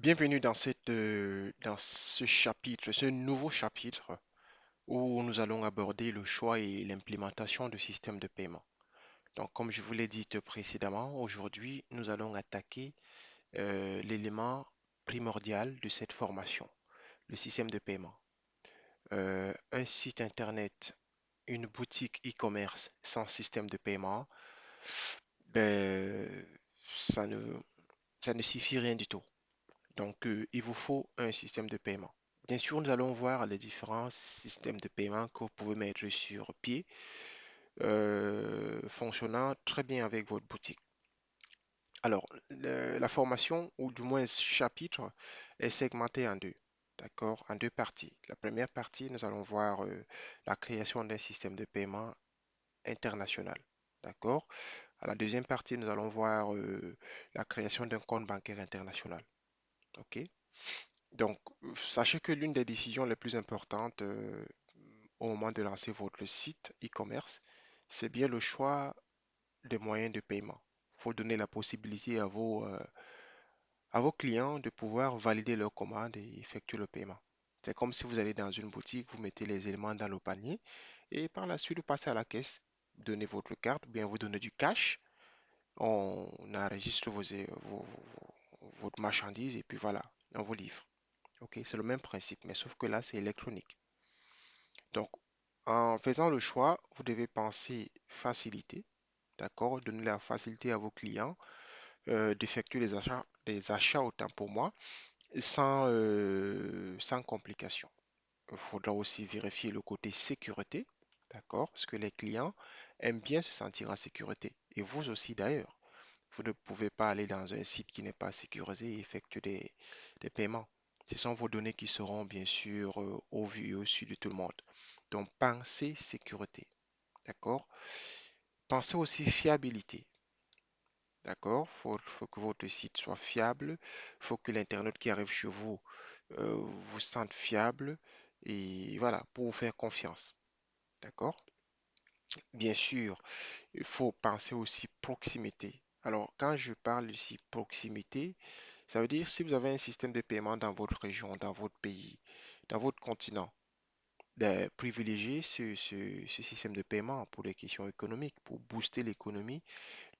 Bienvenue dans ce chapitre, ce nouveau chapitre où nous allons aborder le choix et l'implémentation de systèmes de paiement. Donc, comme je vous l'ai dit précédemment, aujourd'hui, nous allons attaquer l'élément primordial de cette formation, le système de paiement. Un site internet, une boutique e-commerce sans système de paiement, ben, ça ne, ça ne suffit rien du tout. Donc, il vous faut un système de paiement. Bien sûr, nous allons voir les différents systèmes de paiement que vous pouvez mettre sur pied, fonctionnant très bien avec votre boutique. Alors, la formation, ou du moins ce chapitre, est segmenté en deux, d'accord, en deux parties. La première partie, nous allons voir la création d'un système de paiement international, d'accord. À la deuxième partie, nous allons voir la création d'un compte bancaire international, ok. Donc, sachez que l'une des décisions les plus importantes au moment de lancer votre site e-commerce, c'est bien le choix des moyens de paiement. Il faut donner la possibilité à vos clients de pouvoir valider leur commande et effectuer le paiement. C'est comme si vous allez dans une boutique, vous mettez les éléments dans le panier et par la suite, vous passez à la caisse, donnez votre carte, ou bien vous donnez du cash, on enregistre votre marchandise et puis voilà, on vous livre. Ok, c'est le même principe, mais sauf que là, c'est électronique. Donc, en faisant le choix, vous devez penser facilité, d'accord? Donner la facilité à vos clients d'effectuer les achats autant pour moi, sans complication. Il faudra aussi vérifier le côté sécurité, d'accord? Parce que les clients aiment bien se sentir en sécurité. Et vous aussi d'ailleurs. Vous ne pouvez pas aller dans un site qui n'est pas sécurisé et effectuer des paiements. Ce sont vos données qui seront bien sûr au vu et au su de tout le monde. Donc, pensez sécurité, d'accord? Pensez aussi fiabilité, d'accord? Faut que votre site soit fiable, faut que l'internaute qui arrive chez vous vous sente fiable et voilà, pour vous faire confiance, d'accord? Bien sûr, il faut penser aussi proximité. Alors, quand je parle ici proximité, ça veut dire si vous avez un système de paiement dans votre région, dans votre pays, dans votre continent, de privilégier ce système de paiement pour les questions économiques, pour booster l'économie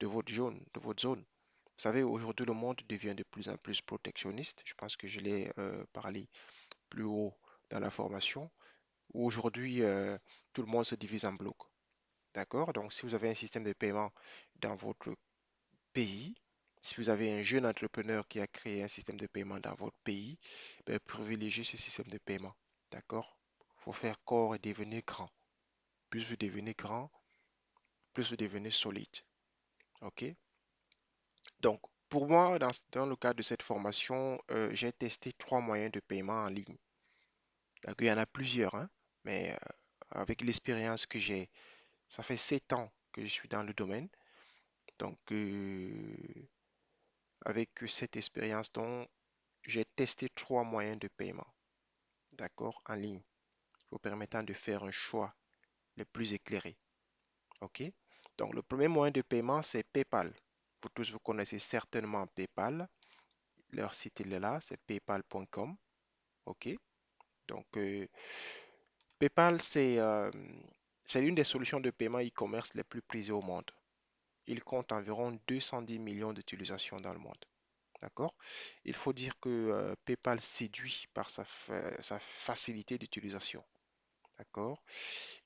de votre zone, de votre zone. Vous savez, aujourd'hui, le monde devient de plus en plus protectionniste. Je pense que je l'ai parlé plus haut dans la formation. Aujourd'hui, tout le monde se divise en blocs. D'accord? Donc, si vous avez un système de paiement dans votre pays, si vous avez un jeune entrepreneur qui a créé un système de paiement dans votre pays, ben, privilégiez ce système de paiement. D'accord? Il faut faire corps et devenir grand. Plus vous devenez grand, plus vous devenez solide. OK? Donc, pour moi, dans le cadre de cette formation, j'ai testé trois moyens de paiement en ligne. Donc, il y en a plusieurs, hein, mais avec l'expérience que j'ai, ça fait 7 ans que je suis dans le domaine. Donc, avec cette expérience, donc, j'ai testé trois moyens de paiement, d'accord, en ligne, vous permettant de faire un choix le plus éclairé. OK? Donc, le premier moyen de paiement, c'est PayPal. Vous tous, vous connaissez certainement PayPal. Leur site il est là, c'est paypal.com. OK? Donc, PayPal, c'est l'une des solutions de paiement e-commerce les plus prisées au monde. Il compte environ 210 millions d'utilisations dans le monde. D'accord? Il faut dire que PayPal séduit par sa facilité d'utilisation. D'accord?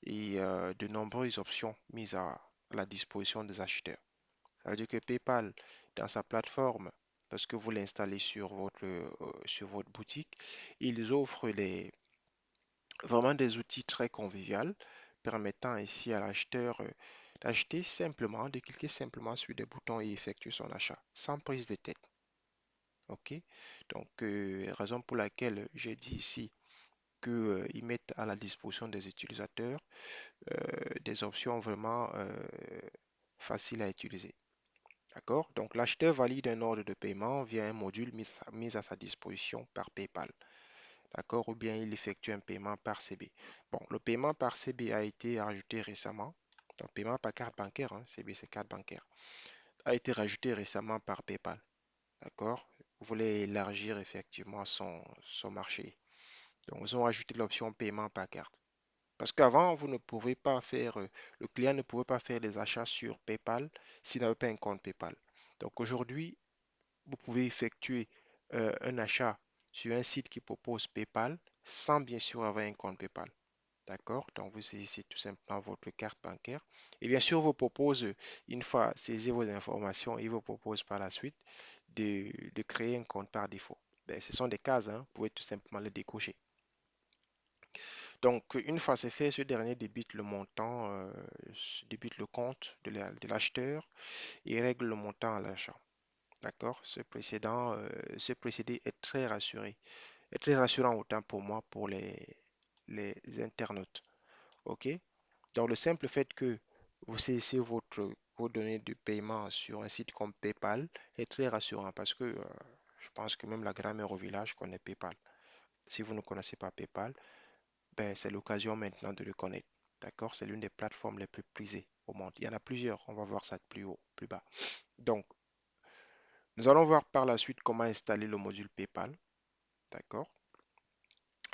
Et de nombreuses options mises à la disposition des acheteurs. Ça veut dire que PayPal, dans sa plateforme, lorsque vous l'installez sur votre boutique, ils offrent vraiment des outils très conviviaux permettant ainsi à l'acheteur d'acheter simplement, de cliquer simplement sur des boutons et effectuer son achat sans prise de tête. OK? Donc, raison pour laquelle j'ai dit ici qu'ils mettent à la disposition des utilisateurs des options vraiment faciles à utiliser. D'accord? Donc, l'acheteur valide un ordre de paiement via un module mis à sa disposition par PayPal. D'accord? Ou bien il effectue un paiement par CB. Bon, le paiement par CB a été rajouté récemment. Donc, paiement par carte bancaire, hein, CB c'est carte bancaire, a été rajouté récemment par PayPal. D'accord? voulait élargir effectivement son marché. Donc, ils ont ajouté l'option paiement par carte. Parce qu'avant, vous ne pouvez pas faire, le client ne pouvait pas faire des achats sur PayPal s'il n'avait pas un compte PayPal. Donc aujourd'hui, vous pouvez effectuer un achat sur un site qui propose PayPal sans bien sûr avoir un compte PayPal. D'accord? Donc vous saisissez tout simplement votre carte bancaire. Et bien sûr, vous propose, une fois saisi vos informations, il vous propose par la suite de créer un compte par défaut. Ben, ce sont des cases, hein, vous pouvez tout simplement les décocher. Donc, une fois c'est fait, ce dernier débite le montant, débite le compte de l'acheteur et règle le montant à l'achat. D'accord? Ce précédé est très rassuré, est très rassurant autant pour moi, pour les internautes. OK? Donc, le simple fait que vous saisissez vos données de paiement sur un site comme PayPal est très rassurant parce que je pense que même la grand-mère au village connaît PayPal. Si vous ne connaissez pas PayPal, ben, c'est l'occasion maintenant de le connaître. D'accord? C'est l'une des plateformes les plus prisées au monde. Il y en a plusieurs. On va voir ça de plus haut, plus bas. Donc, nous allons voir par la suite comment installer le module PayPal. D'accord?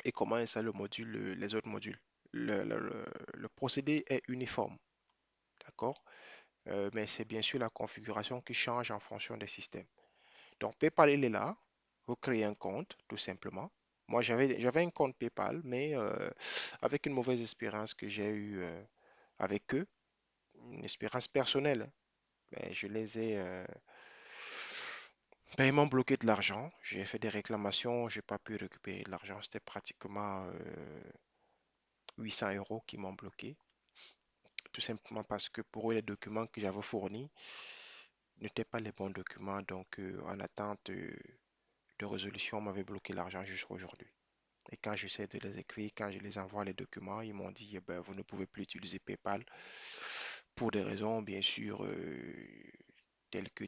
Et comment installer les autres modules. Le procédé est uniforme. D'accord? Mais c'est bien sûr la configuration qui change en fonction des systèmes. Donc, PayPal, il est là. Vous créez un compte, tout simplement. Moi, j'avais un compte PayPal, mais avec une mauvaise expérience que j'ai eue avec eux, une expérience personnelle, hein. Ben, ils m'ont bloqué de l'argent. J'ai fait des réclamations, j'ai pas pu récupérer de l'argent. C'était pratiquement 800 euros qui m'ont bloqué. Tout simplement parce que pour eux, les documents que j'avais fournis n'étaient pas les bons documents. Donc, en attente de résolution, on m'avait bloqué l'argent jusqu'à aujourd'hui. Et quand j'essaie de les écrire, quand je les envoie les documents, ils m'ont dit, eh ben, vous ne pouvez plus utiliser PayPal pour des raisons, bien sûr, telles que.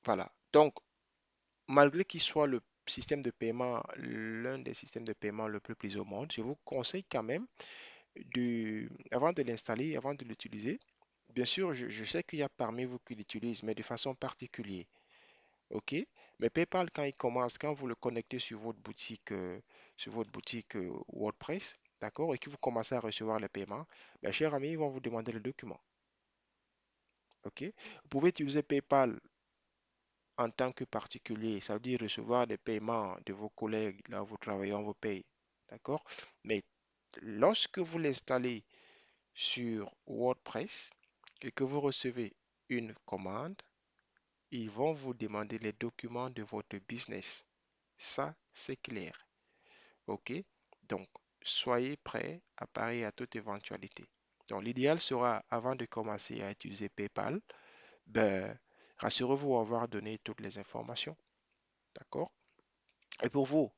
Voilà. Donc, malgré qu'il soit le système de paiement, l'un des systèmes de paiement le plus prisé au monde, je vous conseille quand même avant de l'installer, avant de l'utiliser. Bien sûr, je sais qu'il y a parmi vous qui l'utilisent, mais de façon particulière. OK? Mais PayPal, quand il commence, quand vous le connectez sur votre boutique WordPress, d'accord, et que vous commencez à recevoir les paiements, mes chers amis, ils vont vous demander le document. OK? Vous pouvez utiliser PayPal en tant que particulier, ça veut dire recevoir des paiements de vos collègues, là où vous travaillez, on vous paye. D'accord? Mais lorsque vous l'installez sur WordPress et que vous recevez une commande, ils vont vous demander les documents de votre business. Ça, c'est clair. OK? Donc, soyez prêts à parier à toute éventualité. Donc, l'idéal sera, avant de commencer à utiliser PayPal, ben, rassurez-vous avoir donné toutes les informations. D'accord? Et pour vous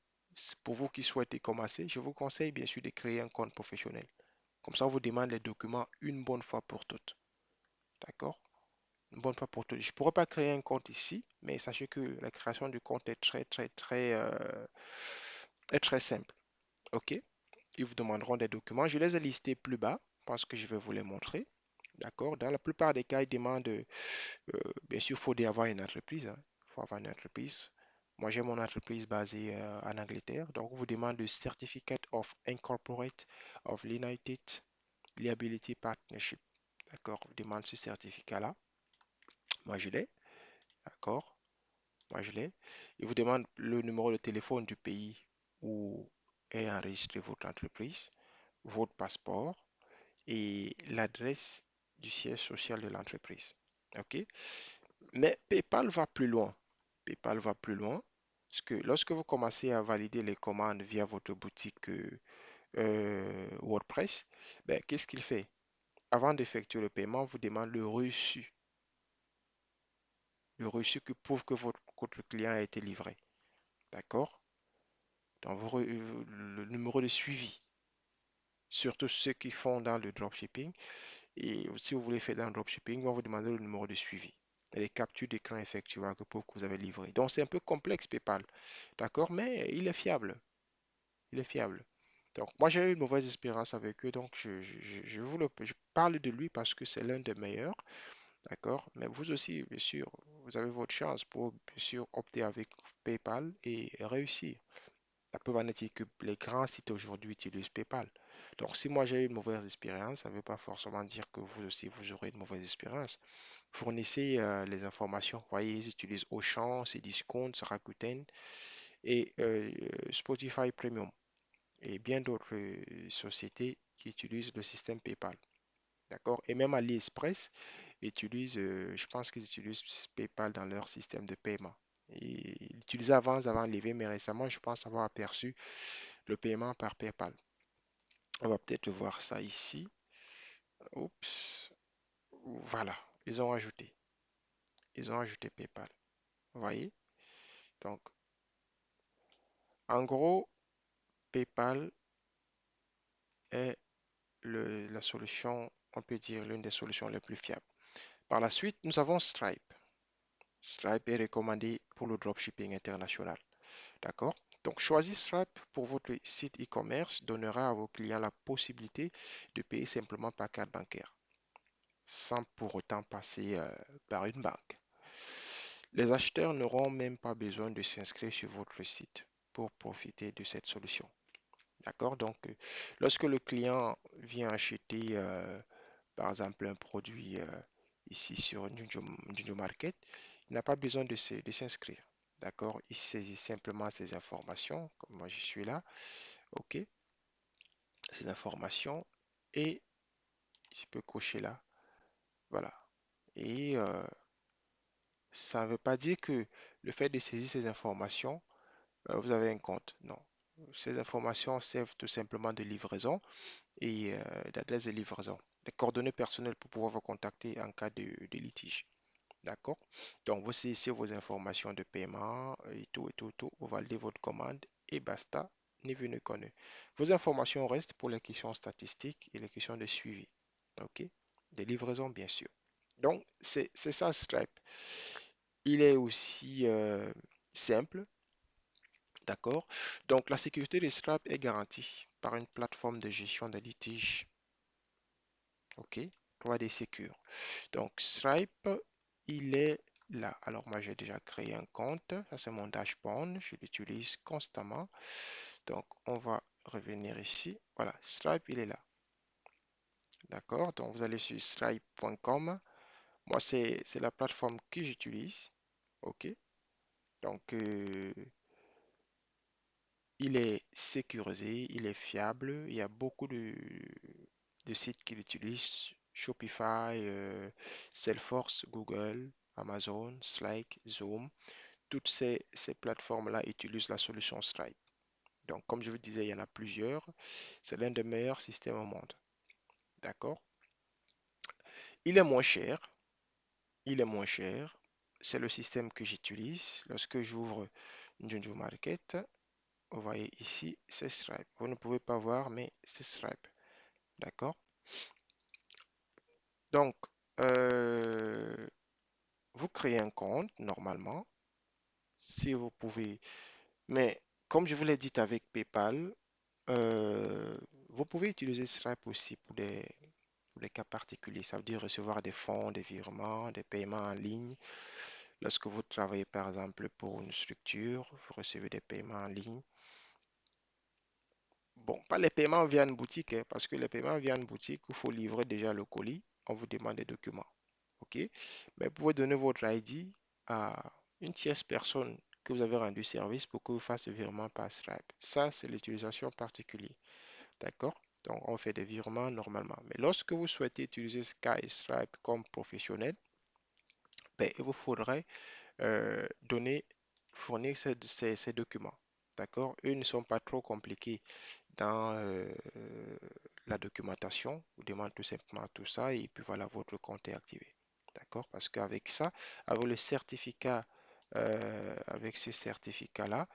qui souhaitez commencer, je vous conseille bien sûr de créer un compte professionnel. Comme ça, on vous demande les documents une bonne fois pour toutes. D'accord? Une bonne fois pour toutes. Je ne pourrais pas créer un compte ici, mais sachez que la création du compte est très simple. OK? Ils vous demanderont des documents. Je les ai listés plus bas parce que je vais vous les montrer. D'accord? Dans la plupart des cas, ils demandent, bien sûr, il faut avoir une entreprise, hein. Il faut avoir une entreprise. Moi, j'ai mon entreprise basée en Angleterre. Donc, on vous demande le Certificate of Incorporate of l'United Liability Partnership. D'accord? On vous demande ce certificat-là. Moi, je l'ai. D'accord? Moi, je l'ai. Il vous demande le numéro de téléphone du pays où est enregistrée votre entreprise, votre passeport et l'adresse du siège social de l'entreprise. OK? Mais PayPal va plus loin. PayPal va plus loin. Parce que lorsque vous commencez à valider les commandes via votre boutique WordPress, ben, qu'est-ce qu'il fait? Avant d'effectuer le paiement, on vous demande le reçu. Le reçu qui prouve que votre client a été livré. D'accord? Donc, le numéro de suivi. Surtout ceux qui font dans le dropshipping. Et si vous voulez faire dans le dropshipping, on va vous demander le numéro de suivi et les captures d'écran effectivement que pour que vous avez livré. Donc c'est un peu complexe PayPal, d'accord, mais il est fiable. Il est fiable. Donc moi j'ai eu une mauvaise expérience avec eux, donc je parle de lui parce que c'est l'un des meilleurs. D'accord? Mais vous aussi, bien sûr, vous avez votre chance pour, bien sûr, opter avec PayPal et réussir. La preuve en est que les grands sites aujourd'hui utilisent PayPal. Donc, si moi j'ai eu une mauvaise expérience, ça ne veut pas forcément dire que vous aussi vous aurez une mauvaise expérience. Fournissez les informations. Voyez, ils utilisent Auchan, Cdiscount, Rakuten et Spotify Premium et bien d'autres sociétés qui utilisent le système PayPal. D'accord? Et même AliExpress utilise, je pense qu'ils utilisent PayPal dans leur système de paiement. Et ils l'utilisaient avant, ils avaient enlevé, mais récemment, je pense avoir aperçu le paiement par PayPal. On va peut-être voir ça ici. Oups. Voilà. Ils ont ajouté. Ils ont ajouté PayPal. Vous voyez? Donc, en gros, PayPal est la solution, on peut dire, l'une des solutions les plus fiables. Par la suite, nous avons Stripe. Stripe est recommandé pour le dropshipping international. D'accord? Donc, choisir Stripe pour votre site e-commerce donnera à vos clients la possibilité de payer simplement par carte bancaire, sans pour autant passer par une banque. Les acheteurs n'auront même pas besoin de s'inscrire sur votre site pour profiter de cette solution. D'accord? Donc, lorsque le client vient acheter, par exemple, un produit ici sur Njujo Market, il n'a pas besoin de s'inscrire. D'accord? Il saisit simplement ces informations, comme moi je suis là, OK? Ces informations, et je peux cocher là, voilà. Et ça ne veut pas dire que le fait de saisir ces informations, vous avez un compte. Non. Ces informations servent tout simplement de livraison et d'adresse de livraison. Des coordonnées personnelles pour pouvoir vous contacter en cas de litige. D'accord? Donc, vous saisissez vos informations de paiement et tout. Vous validez votre commande et basta. Ni vu ni connu. Vos informations restent pour les questions statistiques et les questions de suivi. OK? Des livraisons, bien sûr. Donc, c'est ça Stripe. Il est aussi simple. D'accord? Donc, la sécurité de Stripe est garantie par une plateforme de gestion des litiges. OK? 3D Secure. Donc, Stripe, il est là. Alors, moi, j'ai déjà créé un compte. Ça, c'est mon dashboard. Je l'utilise constamment. Donc, on va revenir ici. Voilà, Stripe, il est là. D'accord? Donc, vous allez sur stripe.com. Moi, c'est la plateforme que j'utilise. OK? Donc, il est sécurisé, il est fiable. Il y a beaucoup de sites qui l'utilisent. Shopify, Salesforce, Google, Amazon, Slack, Zoom. Toutes ces plateformes-là utilisent la solution Stripe. Donc, comme je vous disais, il y en a plusieurs. C'est l'un des meilleurs systèmes au monde. D'accord? Il est moins cher. Il est moins cher. C'est le système que j'utilise. Lorsque j'ouvre Njuju Market, vous voyez ici, c'est Stripe. Vous ne pouvez pas voir, mais c'est Stripe. D'accord? Donc, euh, vous créez un compte normalement, si vous pouvez. Mais comme je vous l'ai dit avec PayPal, euh, vous pouvez utiliser Stripe aussi pour des cas particuliers. Ça veut dire recevoir des fonds, des virements, des paiements en ligne. Lorsque vous travaillez par exemple pour une structure, vous recevez des paiements en ligne. Bon, pas les paiements via une boutique, hein, parce que les paiements via une boutique, il faut livrer déjà le colis, on vous demande des documents. OK? Mais vous pouvez donner votre ID à une tierce personne que vous avez rendu service pour que vous fasse le virement par Stripe. Ça, c'est l'utilisation particulière. D'accord? Donc, on fait des virements normalement. Mais lorsque vous souhaitez utiliser Sky Stripe comme professionnel, ben, il vous faudrait donner, fournir ces documents. D'accord? Eux ne sont pas trop compliqués dans la documentation. Vous demandez tout simplement tout ça et puis voilà, votre compte est activé. D'accord? Parce qu'avec ça, avec ce certificat-là,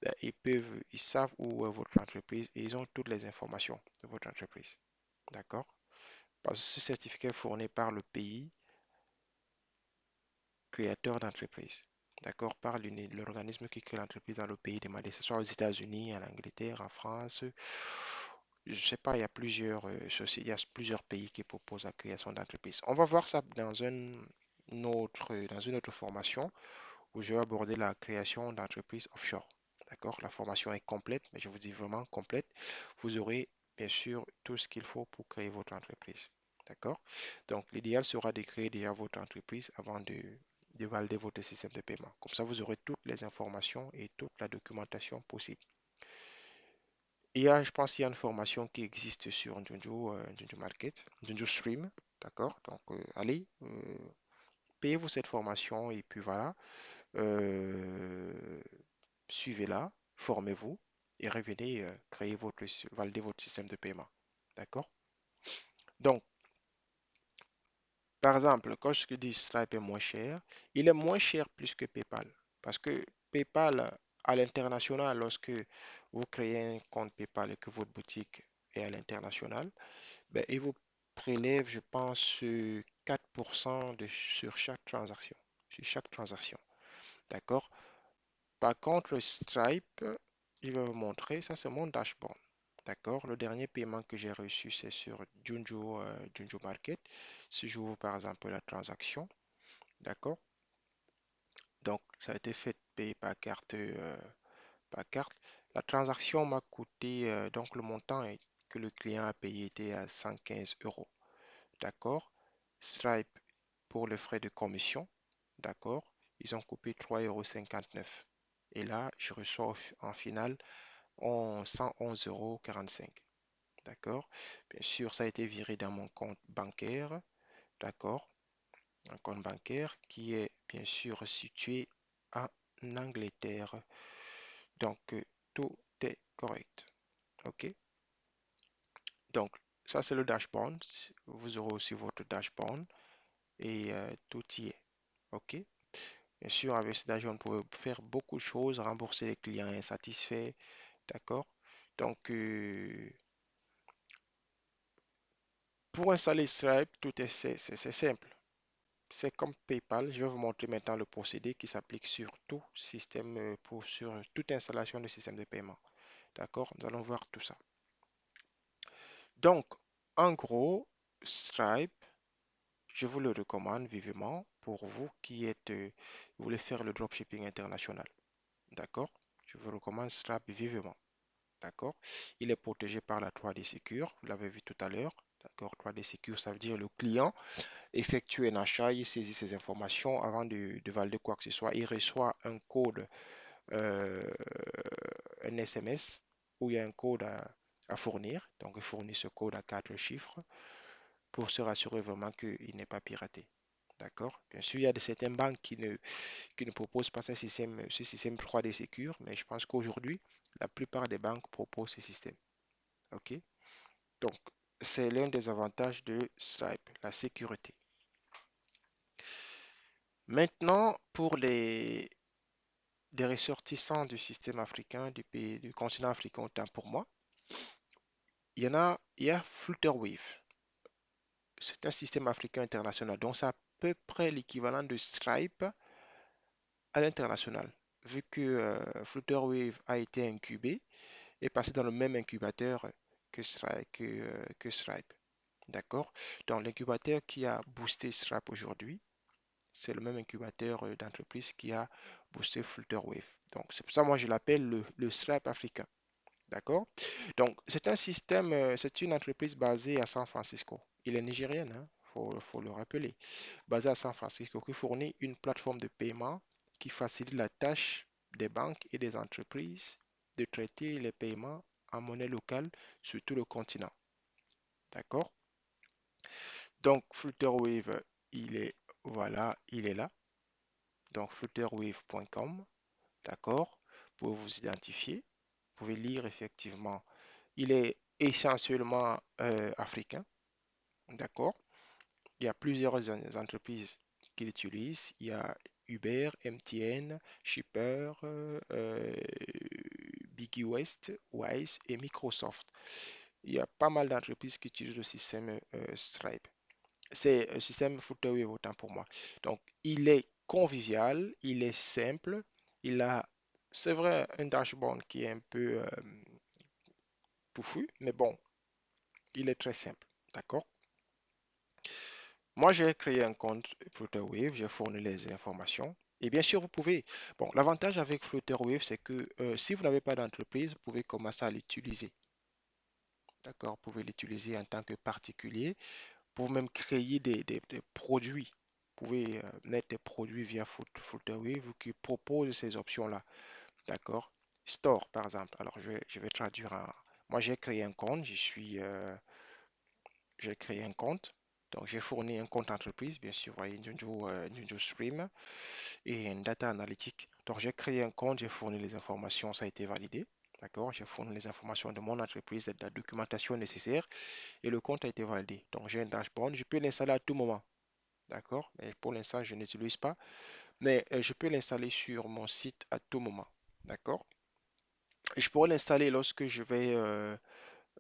ben, ils savent où est votre entreprise et ils ont toutes les informations de votre entreprise. D'accord? Parce que ce certificat est fourni par le pays créateur d'entreprise. D'accord? Par l'organisme qui crée l'entreprise dans le pays demandé, que ce soit aux États-Unis, en Angleterre, en France, Je sais pas, il y a il y a plusieurs pays qui proposent la création d'entreprise. On va voir ça dans une autre formation où je vais aborder la création d'entreprises offshore. D'accord? La formation est complète, mais je vous dis vraiment complète. Vous aurez bien sûr tout ce qu'il faut pour créer votre entreprise. D'accord? Donc, l'idéal sera de créer déjà votre entreprise avant de valider votre système de paiement. Comme ça, vous aurez toutes les informations et toute la documentation possible. Je pense qu'il y a une formation qui existe sur Junju Market, Junju Stream. D'accord? Donc, allez, payez-vous cette formation et puis voilà. Euh, Suivez-la, formez-vous et revenez valider votre système de paiement. D'accord? Donc, par exemple, quand je dis Stripe est moins cher, il est moins cher plus que PayPal. Parce que PayPal, à l'international, lorsque vous créez un compte PayPal et que votre boutique est à l'international, ben, il vous prélève, je pense, 4% sur chaque transaction. Sur chaque transaction. D'accord? Par contre, le Stripe, je vais vous montrer, ça c'est mon dashboard. D'accord? Le dernier paiement que j'ai reçu, c'est sur Junju Market. Si j'ouvre par exemple la transaction, d'accord? Donc, ça a été fait payer par carte. La transaction m'a coûté, donc le que le client a payé était à 115 euros. D'accord? Stripe pour les frais de commission, d'accord? Ils ont coupé 3,59 €. Et là, je reçois en finale en 111,45 €. D'accord? Bien sûr, ça a été viré dans mon compte bancaire. D'accord? Un compte bancaire qui est bien sûr situé en Angleterre. Donc, tout est correct. OK? Donc, ça, c'est le dashboard. Vous aurez aussi votre dashboard et tout y est. OK? Bien sûr, avec ce dashboard, on peut faire beaucoup de choses, rembourser les clients insatisfaits. D'accord? Donc, pour installer Stripe, c'est simple. C'est comme PayPal. Je vais vous montrer maintenant le procédé qui s'applique sur tout système, sur toute installation de système de paiement. D'accord? Nous allons voir tout ça. Donc, en gros, Stripe, je vous le recommande vivement pour vous vous voulez faire le dropshipping international. D'accord? Je vous recommande Stripe vivement. D'accord? Il est protégé par la 3D Secure. Vous l'avez vu tout à l'heure. D'accord? 3D Secure, ça veut dire le client effectue un achat, il saisit ces informations avant de valider quoi que ce soit. Il reçoit un code, euh, un SMS où il y a un code à fournir. Donc, il fournit ce code à 4 chiffres pour se rassurer vraiment qu'il n'est pas piraté. D'accord? Bien sûr, il y a certaines banques qui ne proposent pas ce système 3D Secure, mais je pense qu'aujourd'hui, la plupart des banques proposent ce système. OK? Donc, c'est l'un des avantages de Stripe, la sécurité. Maintenant, pour des ressortissants du système africain, du continent africain, autant pour moi, il y a Flutterwave. C'est un système africain international, donc c'est à peu près l'équivalent de Stripe à l'international, vu que Flutterwave a été incubé et passé dans le même incubateur que Stripe. D'accord? Donc l'incubateur qui a boosté Stripe aujourd'hui, c'est le même incubateur d'entreprise qui a boosté Flutterwave. Donc, c'est pour ça que moi je l'appelle le Stripe africain. D'accord? Donc, c'est une entreprise basée à San Francisco. Il est nigérienne, hein, faut le rappeler. Basée à San Francisco, qui fournit une plateforme de paiement qui facilite la tâche des banques et des entreprises de traiter les paiements en monnaie locale sur tout le continent. D'accord? Donc, Flutterwave, voilà, il est là. Donc, flutterwave.com. D'accord? Pour vous identifier. Vous pouvez lire effectivement. Il est essentiellement africain. D'accord? Il y a plusieurs entreprises qui l'utilisent. Il y a Uber, MTN, Shipper, Biggie West, Wise et Microsoft. Il y a pas mal d'entreprises qui utilisent le système Stripe. C'est un système Flutterwave autant pour moi. Donc, il est convivial, il est simple, il a, c'est vrai, un dashboard qui est un peu touffu, mais bon, Il est très simple. D'accord? Moi, j'ai créé un compte Flutterwave, j'ai fourni les informations. Et bien sûr, vous pouvez. Bon, l'avantage avec Flutterwave, c'est que si vous n'avez pas d'entreprise, vous pouvez commencer à l'utiliser. D'accord? Vous pouvez l'utiliser en tant que particulier pour même créer des produits. Vous pouvez mettre des produits via Flutterwave qui propose ces options-là. D'accord? Store, par exemple. Alors, je vais traduire en... Moi, j'ai créé un compte. J'ai créé un compte. Donc, j'ai fourni un compte entreprise, bien sûr, voyez, Njuju Stream et une data analytique. Donc, j'ai créé un compte, j'ai fourni les informations, ça a été validé. D'accord? J'ai fourni les informations de mon entreprise, de la documentation nécessaire et le compte a été validé. Donc, j'ai un dashboard, je peux l'installer à tout moment. D'accord? Mais pour l'instant, je n'utilise pas, mais je peux l'installer sur mon site à tout moment. D'accord? Et je pourrais l'installer lorsque j'aurai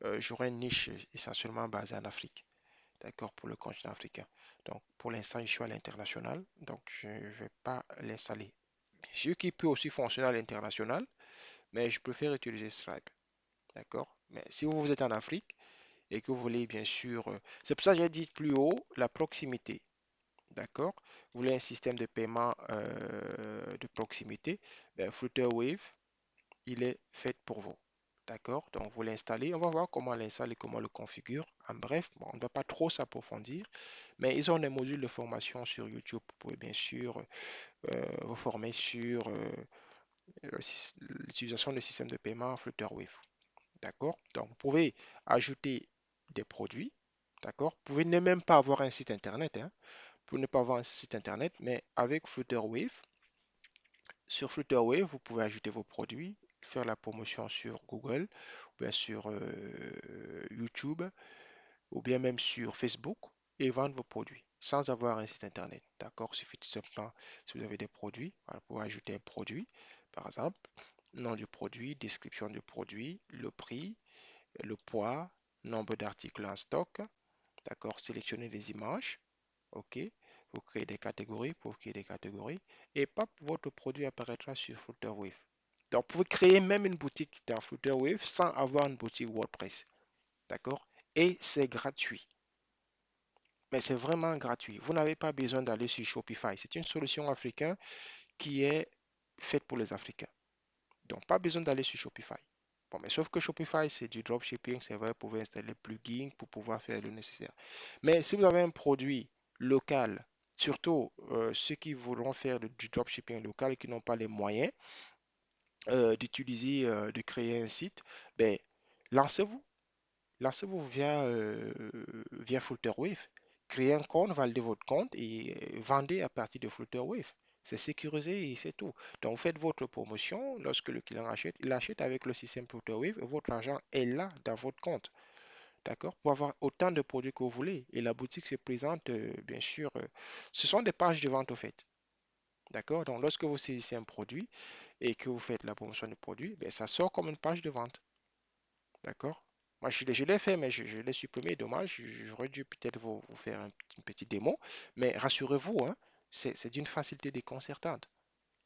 une niche essentiellement basée en Afrique. D'accord, pour le continent africain. Donc, pour l'instant, je suis à l'international, donc je ne vais pas l'installer. Bien sûr qu'il peut aussi fonctionner à l'international, mais je préfère utiliser Stripe. D'accord? Mais si vous êtes en Afrique et que vous voulez, bien sûr, c'est pour ça que j'ai dit plus haut la proximité. D'accord? Vous voulez un système de paiement de proximité, ben, Flutterwave, il est fait pour vous. D'accord? Donc, vous l'installez. On va voir comment l'installer, comment le configure. En bref, bon, on ne va pas trop s'approfondir, mais ils ont des modules de formation sur YouTube. Vous pouvez bien sûr vous former sur l'utilisation du système de paiement Flutterwave. D'accord? Donc, vous pouvez ajouter des produits. D'accord? Vous pouvez ne même pas avoir un site internet, hein. Vous pouvez ne pas avoir un site internet, mais avec Flutterwave, sur Flutterwave, vous pouvez ajouter vos produits, faire la promotion sur Google, ou bien sur YouTube, ou bien même sur Facebook, et vendre vos produits sans avoir un site internet. D'accord? Il suffit tout simplement, si vous avez des produits, voilà, vous pouvez ajouter un produit, par exemple, nom du produit, description du produit, le prix, le poids, nombre d'articles en stock, d'accord? Sélectionner des images, ok? Vous créez des catégories pour créer des catégories et pop, votre produit apparaîtra sur Flutterwave. Donc, vous pouvez créer même une boutique dans Flutterwave sans avoir une boutique WordPress, d'accord? Et c'est gratuit. Mais c'est vraiment gratuit. Vous n'avez pas besoin d'aller sur Shopify. C'est une solution africaine qui est faite pour les Africains. Donc, pas besoin d'aller sur Shopify. Bon, mais sauf que Shopify, c'est du dropshipping, c'est vrai, vous pouvez installer le plugin pour pouvoir faire le nécessaire. Mais si vous avez un produit local, surtout ceux qui voudront faire du dropshipping local et qui n'ont pas les moyens d'utiliser, de créer un site, ben, lancez-vous. Lancez-vous via Flutterwave. Créez un compte, validez votre compte et vendez à partir de Flutterwave. C'est sécurisé et c'est tout. Donc, vous faites votre promotion. Lorsque le client achète, il achète avec le système Flutterwave et votre argent est là dans votre compte. D'accord? Pour avoir autant de produits que vous voulez. Et la boutique se présente, bien sûr, ce sont des pages de vente au fait. D'accord? Donc, lorsque vous saisissez un produit et que vous faites la promotion du produit, ben, ça sort comme une page de vente. D'accord? Moi, je l'ai fait, mais je l'ai supprimé. Dommage, j'aurais dû peut-être vous faire une petite démo. Mais rassurez-vous, hein, c'est d'une facilité déconcertante.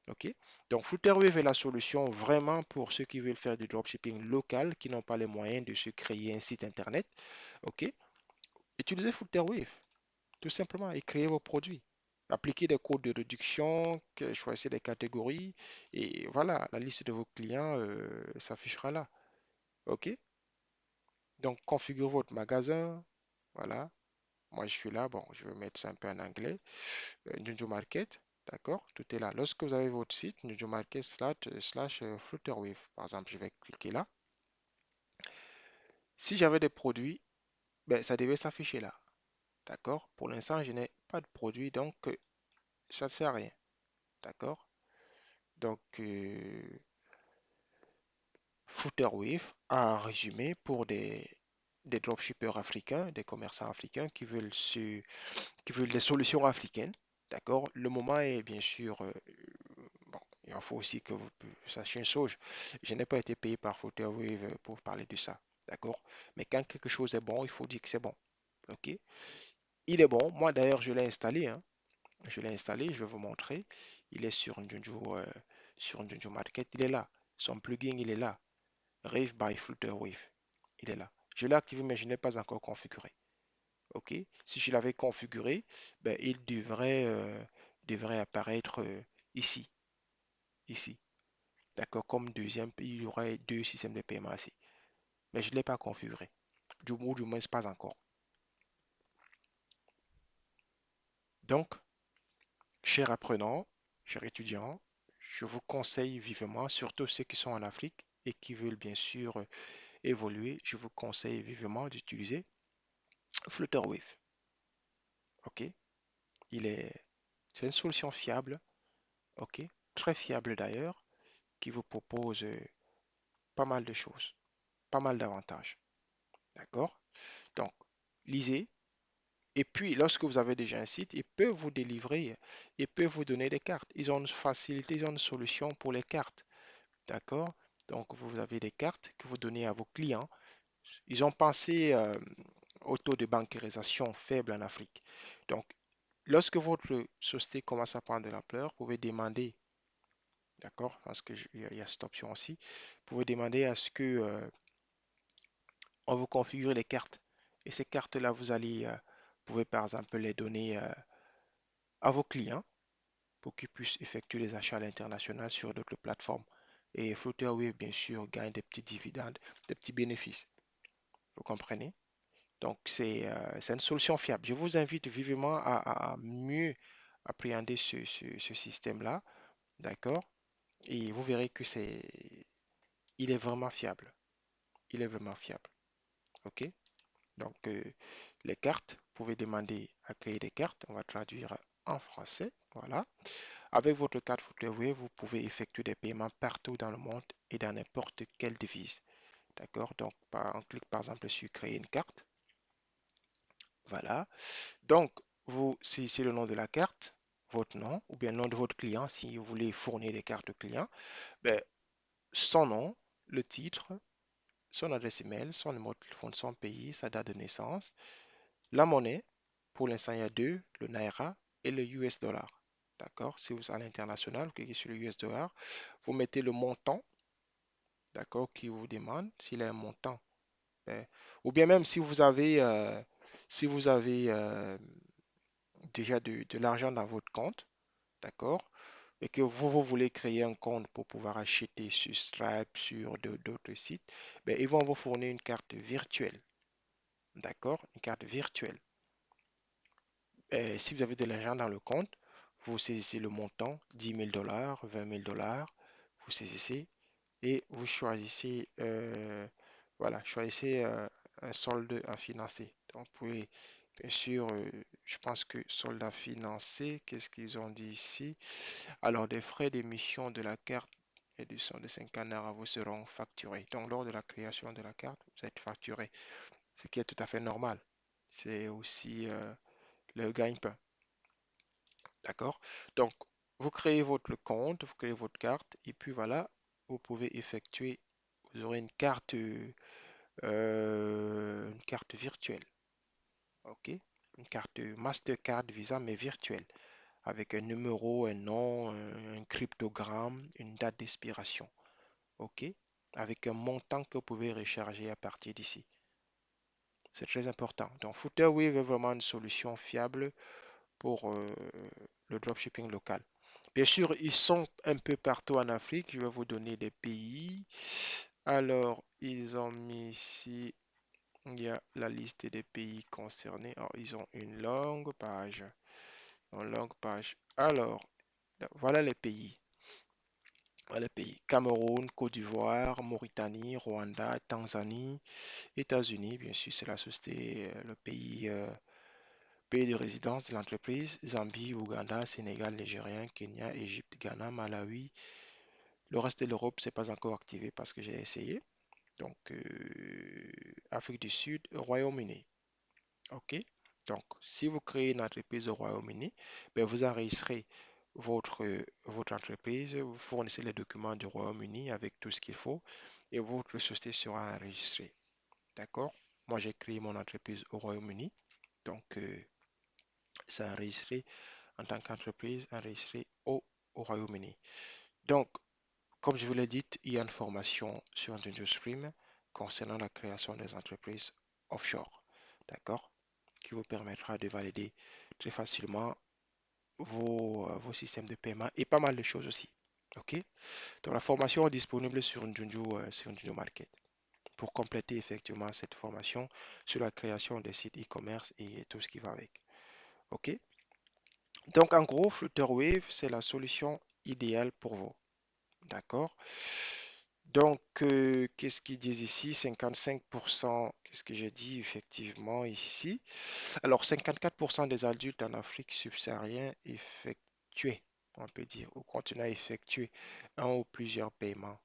OK? Donc, Flutterwave est la solution vraiment pour ceux qui veulent faire du dropshipping local, qui n'ont pas les moyens de se créer un site internet. OK? Utilisez Flutterwave, tout simplement, et créez vos produits. Appliquez des codes de réduction, choisissez des catégories, et voilà, la liste de vos clients s'affichera là. OK? Donc, configurez votre magasin. Voilà. Moi, je suis là. Bon, je vais mettre ça un peu en anglais. Njuju Market. D'accord? Tout est là. Lorsque vous avez votre site, Njuju Market slash Flutterwave. Par exemple, je vais cliquer là. Si j'avais des produits, ben, ça devait s'afficher là. D'accord? Pour l'instant, je n'ai pas de produit, donc ça ne sert à rien. D'accord? Donc, Flutterwave a résumé pour des dropshippers africains, des commerçants africains qui veulent des solutions africaines. D'accord? Le moment est bien sûr, bon, il faut aussi que vous sachiez une chose. Je n'ai pas été payé par Flutterwave pour parler de ça. D'accord? Mais quand quelque chose est bon, il faut dire que c'est bon. OK? Il est bon. Moi d'ailleurs, je l'ai installé, hein. Je l'ai installé, je vais vous montrer. Il est sur Njuju Market. Il est là. Son plugin, il est là. Rave by Flutterwave. Il est là. Je l'ai activé, mais je n'ai pas encore configuré. OK? Si je l'avais configuré, ben, il devrait apparaître ici, ici. D'accord? Comme deuxième, il y aurait deux systèmes de paiement ici. Mais je ne l'ai pas configuré. Du moins, pas encore. Donc, chers apprenants, chers étudiants, je vous conseille vivement, surtout ceux qui sont en Afrique et qui veulent bien sûr évoluer, je vous conseille vivement d'utiliser Flutterwave. OK? Il est, c'est une solution fiable, OK? Très fiable d'ailleurs, qui vous propose pas mal de choses, pas mal d'avantages. D'accord? Donc, lisez. Et puis, lorsque vous avez déjà un site, ils peuvent vous délivrer, ils peuvent vous donner des cartes. Ils ont une facilité, ils ont une solution pour les cartes. D'accord? Donc, vous avez des cartes que vous donnez à vos clients. Ils ont pensé au taux de bancarisation faible en Afrique. Donc, lorsque votre société commence à prendre de l'ampleur, vous pouvez demander, d'accord? Parce qu'il y a cette option aussi, vous pouvez demander à ce que on vous configure les cartes. Et ces cartes-là, vous pouvez par exemple les donner à vos clients pour qu'ils puissent effectuer les achats à l'international sur d'autres plateformes. Et Flutterwave, bien sûr, gagne des petits dividendes, des petits bénéfices. Vous comprenez? Donc, c'est une solution fiable. Je vous invite vivement à mieux appréhender ce système-là, d'accord? Et vous verrez que il est vraiment fiable. Il est vraiment fiable. OK? Donc, les cartes, vous pouvez demander à créer des cartes. On va traduire en français. Voilà. Avec votre carte Flutterwave, vous pouvez effectuer des paiements partout dans le monde et dans n'importe quelle devise. D'accord? Donc, on clique par exemple sur créer une carte. Voilà. Donc, c'est le nom de la carte, votre nom, ou bien le nom de votre client, si vous voulez fournir des cartes clients, ben, son nom, le titre, son adresse email, son numéro de téléphone, son pays, sa date de naissance, la monnaie, pour l'instant, il y a deux, le Naira et le US dollar. D'accord? Si vous êtes à l'international, vous cliquez sur le US dollar, vous mettez le montant, d'accord, qui vous demande, s'il a un montant. Ben, ou bien même si vous avez déjà de l'argent dans votre compte, d'accord, et que vous voulez créer un compte pour pouvoir acheter sur Stripe, sur d'autres sites, ben, ils vont vous fournir une carte virtuelle, d'accord, une carte virtuelle. Si vous avez de l'argent dans le compte, vous saisissez le montant, 10 000 $, 20 000 $, vous saisissez et vous choisissez, voilà, choisissez un solde à financer. Donc, vous pouvez, bien sûr, je pense que solde à financer, qu'est-ce qu'ils ont dit ici? Alors, des frais d'émission de la carte édition de 50 € vous seront facturés. Donc, lors de la création de la carte, vous êtes facturé, ce qui est tout à fait normal. C'est aussi le gagne-pain. D'accord? Donc, vous créez votre compte, vous créez votre carte, et puis voilà, vous pouvez effectuer, vous aurez une carte virtuelle. OK? Une carte Mastercard Visa, mais virtuelle, avec un numéro, un nom, un cryptogramme, une date d'expiration. OK? Avec un montant que vous pouvez recharger à partir d'ici. C'est très important. Donc, Flutterwave est vraiment une solution fiable pour le dropshipping local. Bien sûr, ils sont un peu partout en Afrique. Je vais vous donner des pays. Alors, ils ont mis ici, il y a la liste des pays concernés. Alors, ils ont une longue page. Une longue page. Alors, voilà les pays. Voilà les pays. Cameroun, Côte d'Ivoire, Mauritanie, Rwanda, Tanzanie, États-Unis, bien sûr, c'est la société, le pays de résidence de l'entreprise, Zambie, Ouganda, Sénégal, Nigérien, Kenya, Égypte, Ghana, Malawi. Le reste de l'Europe, c'est pas encore activé parce que j'ai essayé. Donc, Afrique du Sud, Royaume-Uni. OK? Donc, si vous créez une entreprise au Royaume-Uni, ben, vous enregistrez votre entreprise, vous fournissez les documents du Royaume-Uni avec tout ce qu'il faut et votre société sera enregistrée. D'accord? Moi, j'ai créé mon entreprise au Royaume-Uni. Donc, c'est enregistré en tant qu'entreprise enregistrée au Royaume-Uni. Donc, comme je vous l'ai dit, il y a une formation sur Stream concernant la création des entreprises offshore, d'accord, qui vous permettra de valider très facilement vos systèmes de paiement et pas mal de choses aussi. OK? Donc la formation est disponible sur Junju Market. Pour compléter effectivement cette formation sur la création des sites e-commerce et tout ce qui va avec. OK? Donc en gros, Flutterwave, c'est la solution idéale pour vous. D'accord? Donc, qu'est-ce qu'ils disent ici? 55%, qu'est-ce que j'ai dit effectivement ici? Alors, 54% des adultes en Afrique subsaharienne effectuaient, on peut dire, ou continuent à effectuer un ou plusieurs paiements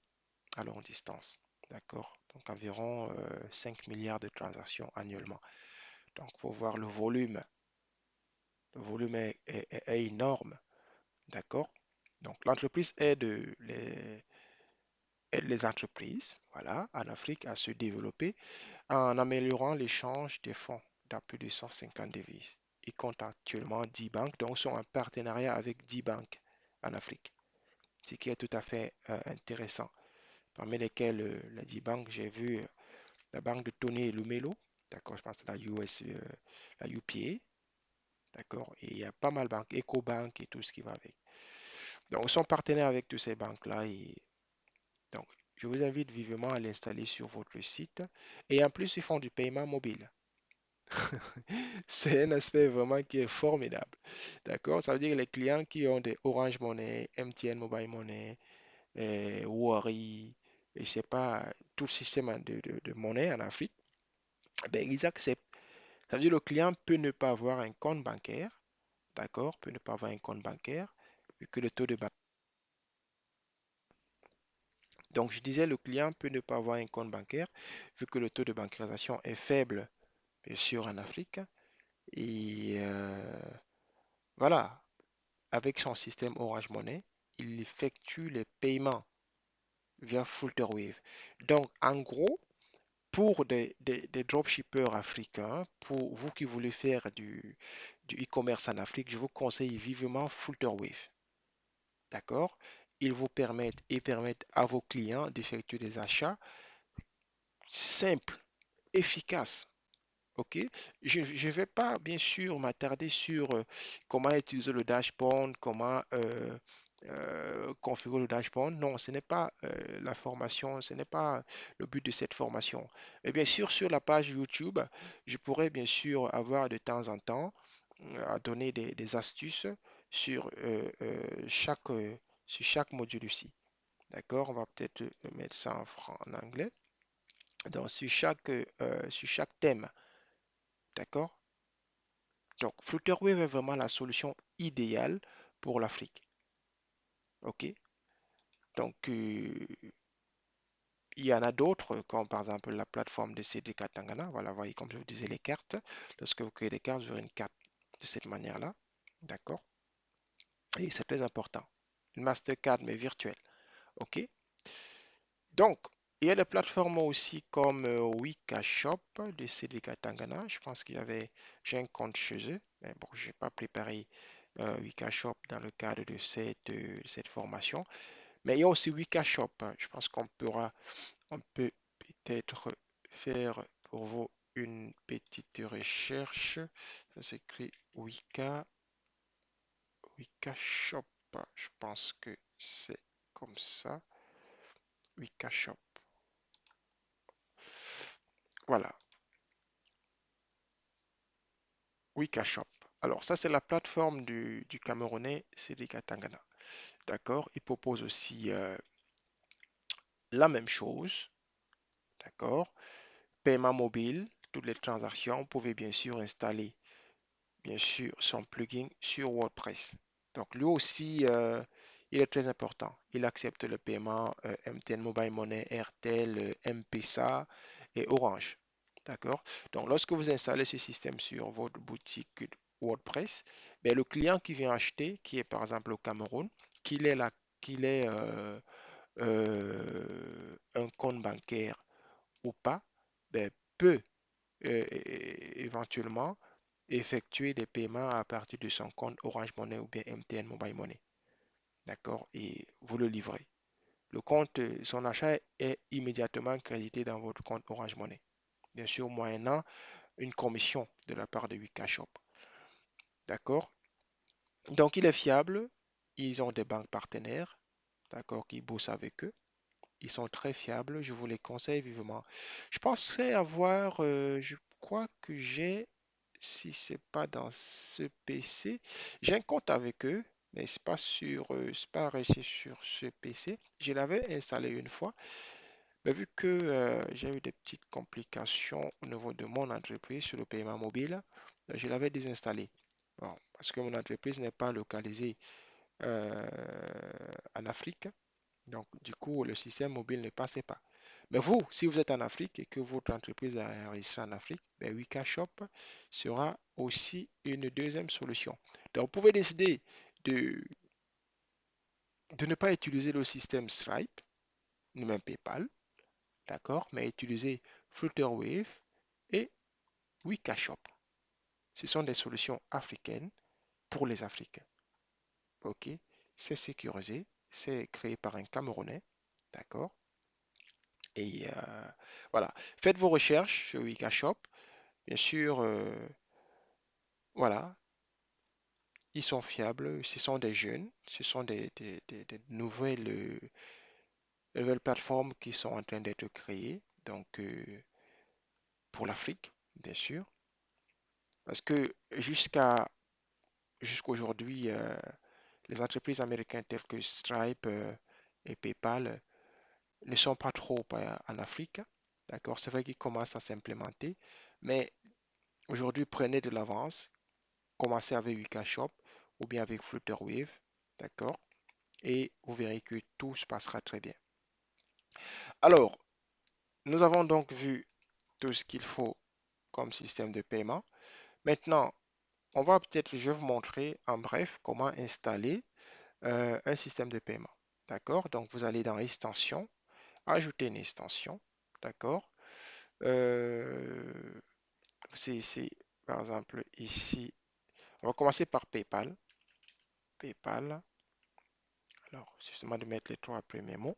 à longue distance. D'accord? Donc, environ 5 milliards de transactions annuellement. Donc, il faut voir le volume. Le volume est énorme. D'accord? Donc, l'entreprise aide les entreprises, voilà, en Afrique à se développer en améliorant l'échange des fonds dans plus de 150 devises. Ils comptent actuellement 10 banques, donc sont en partenariat avec 10 banques en Afrique, ce qui est tout à fait intéressant. Parmi lesquelles les 10 banques, j'ai vu la banque de Tony Lumelo, d'accord, je pense que la la UPA, d'accord, et il y a pas mal de banques, EcoBank et tout ce qui va avec. Donc, ils sont partenaires avec toutes ces banques-là et donc, je vous invite vivement à l'installer sur votre site. Et en plus, ils font du paiement mobile. C'est un aspect vraiment qui est formidable. D'accord? Ça veut dire que les clients qui ont des Orange Money, MTN Mobile Money, Wari, et je sais pas, tout le système de monnaie en Afrique, ben, ils acceptent. Ça veut dire que le client peut ne pas avoir un compte bancaire, d'accord? Peut ne pas avoir un compte bancaire, vu que le taux de banque. Donc, je disais, le client peut ne pas avoir un compte bancaire, vu que le taux de bancarisation est faible, bien sûr, en Afrique. Et voilà, avec son système Orange Money, il effectue les paiements via Flutterwave. Donc, en gros, pour des dropshippers africains, pour vous qui voulez faire du e-commerce en Afrique, je vous conseille vivement Flutterwave. D'accord? Ils vous permettent à vos clients d'effectuer des achats simples, efficaces. OK? Je ne vais pas, bien sûr, m'attarder sur comment utiliser le dashboard, comment configurer le dashboard. Non, ce n'est pas la formation, ce n'est pas le but de cette formation. Mais bien sûr, sur la page YouTube, je pourrais bien sûr avoir de temps en temps à donner des astuces sur, sur chaque module ici. D'accord? On va peut-être mettre ça en anglais. Donc, sur chaque thème. D'accord? Donc, Flutterwave est vraiment la solution idéale pour l'Afrique. OK? Donc, il y en a d'autres, comme par exemple la plateforme de CDK Tangana. Voilà, voyez, comme je vous disais, les cartes. Lorsque vous créez des cartes, vous aurez une carte de cette manière-là. D'accord? Et c'est très important. Une Mastercard, mais virtuelle. OK? Donc, il y a des plateformes aussi comme Wikashop de CDK Tangana. Je pense j'ai un compte chez eux. Mais bon, je n'ai pas préparé Wikashop dans le cadre de cette formation. Mais il y a aussi Wikashop, hein. Je pense on peut peut-être faire pour vous une petite recherche. Ça s'écrit Wikashop. Je pense que c'est comme ça. Wikashop. Voilà, Wikashop. Alors, ça, c'est la plateforme du Camerounais Sédika Tangana. D'accord? Il propose aussi la même chose. D'accord? Paiement mobile, toutes les transactions. Vous pouvez bien sûr installer, bien sûr, son plugin sur WordPress. Donc, lui aussi, il est très important. Il accepte le paiement MTN Mobile Money, Airtel, M-Pesa et Orange. D'accord? Donc, lorsque vous installez ce système sur votre boutique WordPress, ben, le client qui vient acheter, qui est par exemple au Cameroun, qu'il ait, qu'il ait un compte bancaire ou pas, ben, peut éventuellement effectuer des paiements à partir de son compte Orange Money ou bien MTN Mobile Money. D'accord? Et vous le livrez. le compte, son achat est immédiatement crédité dans votre compte Orange Money. Bien sûr, moyennant une commission de la part de Wikashop. D'accord? Donc, il est fiable. Ils ont des banques partenaires, d'accord, qui bossent avec eux. Ils sont très fiables. Je vous les conseille vivement. Je pensais avoir, je crois que j'ai, si c'est pas dans ce PC, j'ai un compte avec eux, mais c'est pas resté sur ce PC. Je l'avais installé une fois, mais vu que j'ai eu des petites complications au niveau de mon entreprise sur le paiement mobile, je l'avais désinstallé. Bon, parce que mon entreprise n'est pas localisée euh, en Afrique. Donc, du coup, le système mobile ne passait pas. Mais vous, si vous êtes en Afrique et que votre entreprise est enregistrée en Afrique, ben Wikashop sera aussi une deuxième solution. Donc, vous pouvez décider de, de ne pas utiliser le système Stripe, ni même PayPal, d'accord, mais utiliser Flutterwave et Wikashop. Ce sont des solutions africaines pour les Africains. OK? C'est sécurisé, c'est créé par un Camerounais, d'accord? Et voilà, faites vos recherches sur Wikashop. Bien sûr, voilà, ils sont fiables, ce sont des jeunes, ce sont des nouvelles plateformes qui sont en train d'être créées, donc pour l'Afrique, bien sûr, parce que jusqu'aujourd'hui, les entreprises américaines telles que Stripe et PayPal ne sont pas trop en Afrique, d'accord? C'est vrai qu'ils commencent à s'implémenter, mais aujourd'hui, prenez de l'avance, commencez avec Wikashop ou bien avec Flutterwave, d'accord? Et vous verrez que tout se passera très bien. Alors, nous avons donc vu tout ce qu'il faut comme système de paiement. Maintenant, je vais vous montrer en bref comment installer un système de paiement. D'accord? Donc, vous allez dans Extension, ajouter une extension. D'accord? Euh, c'est, par exemple, ici, on va commencer par PayPal. PayPal. Alors, justement de mettre les trois premiers mots.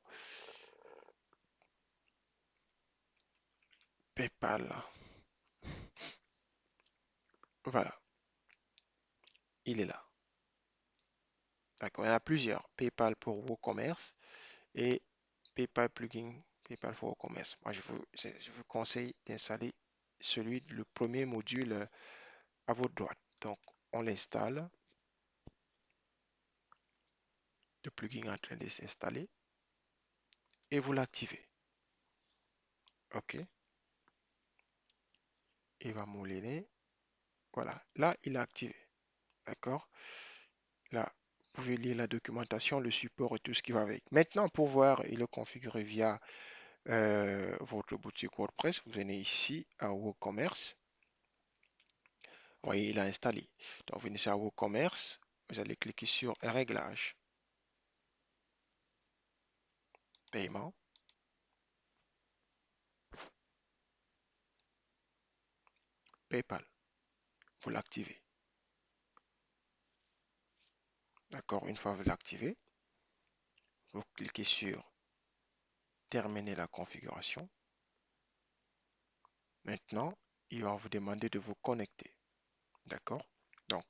PayPal. Voilà, il est là. D'accord, il y en a plusieurs. PayPal pour WooCommerce et PayPal plugin, PayPal for WooCommerce. Moi, je vous conseille d'installer le premier module à votre droite. Donc, on l'installe. Le plugin est en train de s'installer et vous l'activez. OK, il va mouliner. Voilà, là, il est activé. D'accord? Là, vous pouvez lire la documentation, le support et tout ce qui va avec. Maintenant, pour voir et le configurer via votre boutique WordPress, vous venez ici à WooCommerce. Vous voyez, il a installé. Donc, vous venez à WooCommerce, vous allez cliquer sur Réglages, Paiement, PayPal. Vous l'activez. D'accord? Une fois vous l'activez, vous cliquez sur Terminer la configuration. Maintenant, il va vous demander de vous connecter. D'accord? Donc,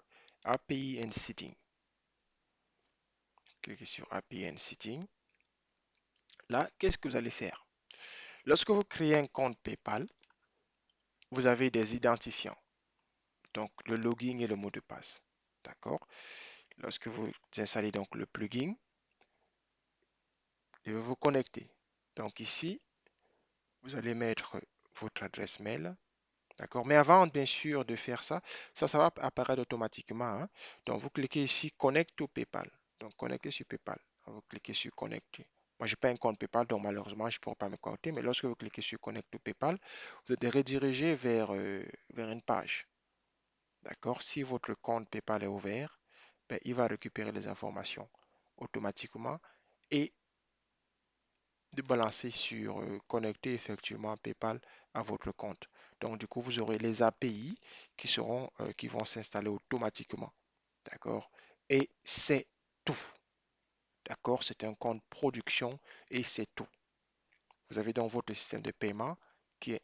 API and Setting. Cliquez sur API and Setting. Là, qu'est-ce que vous allez faire? Lorsque vous créez un compte PayPal, vous avez des identifiants. Donc, le login et le mot de passe. D'accord? Lorsque vous installez donc le plugin, il va vous connecter. Donc ici, vous allez mettre votre adresse mail. D'accord? Mais avant, bien sûr, de faire ça, ça va apparaître automatiquement, hein. Donc, vous cliquez ici, Connect to PayPal. Donc, connecter sur PayPal. Vous cliquez sur Connecter. Moi, je n'ai pas un compte PayPal, donc malheureusement, je ne pourrai pas me connecter. Mais lorsque vous cliquez sur Connect to PayPal, vous êtes redirigé vers une page. D'accord? Si votre compte PayPal est ouvert, ben, il va récupérer les informations automatiquement et de balancer sur connecter effectivement PayPal à votre compte. Donc, du coup, vous aurez les API qui vont s'installer automatiquement. D'accord? Et c'est tout. D'accord? C'est un compte production et c'est tout. Vous avez donc votre système de paiement qui est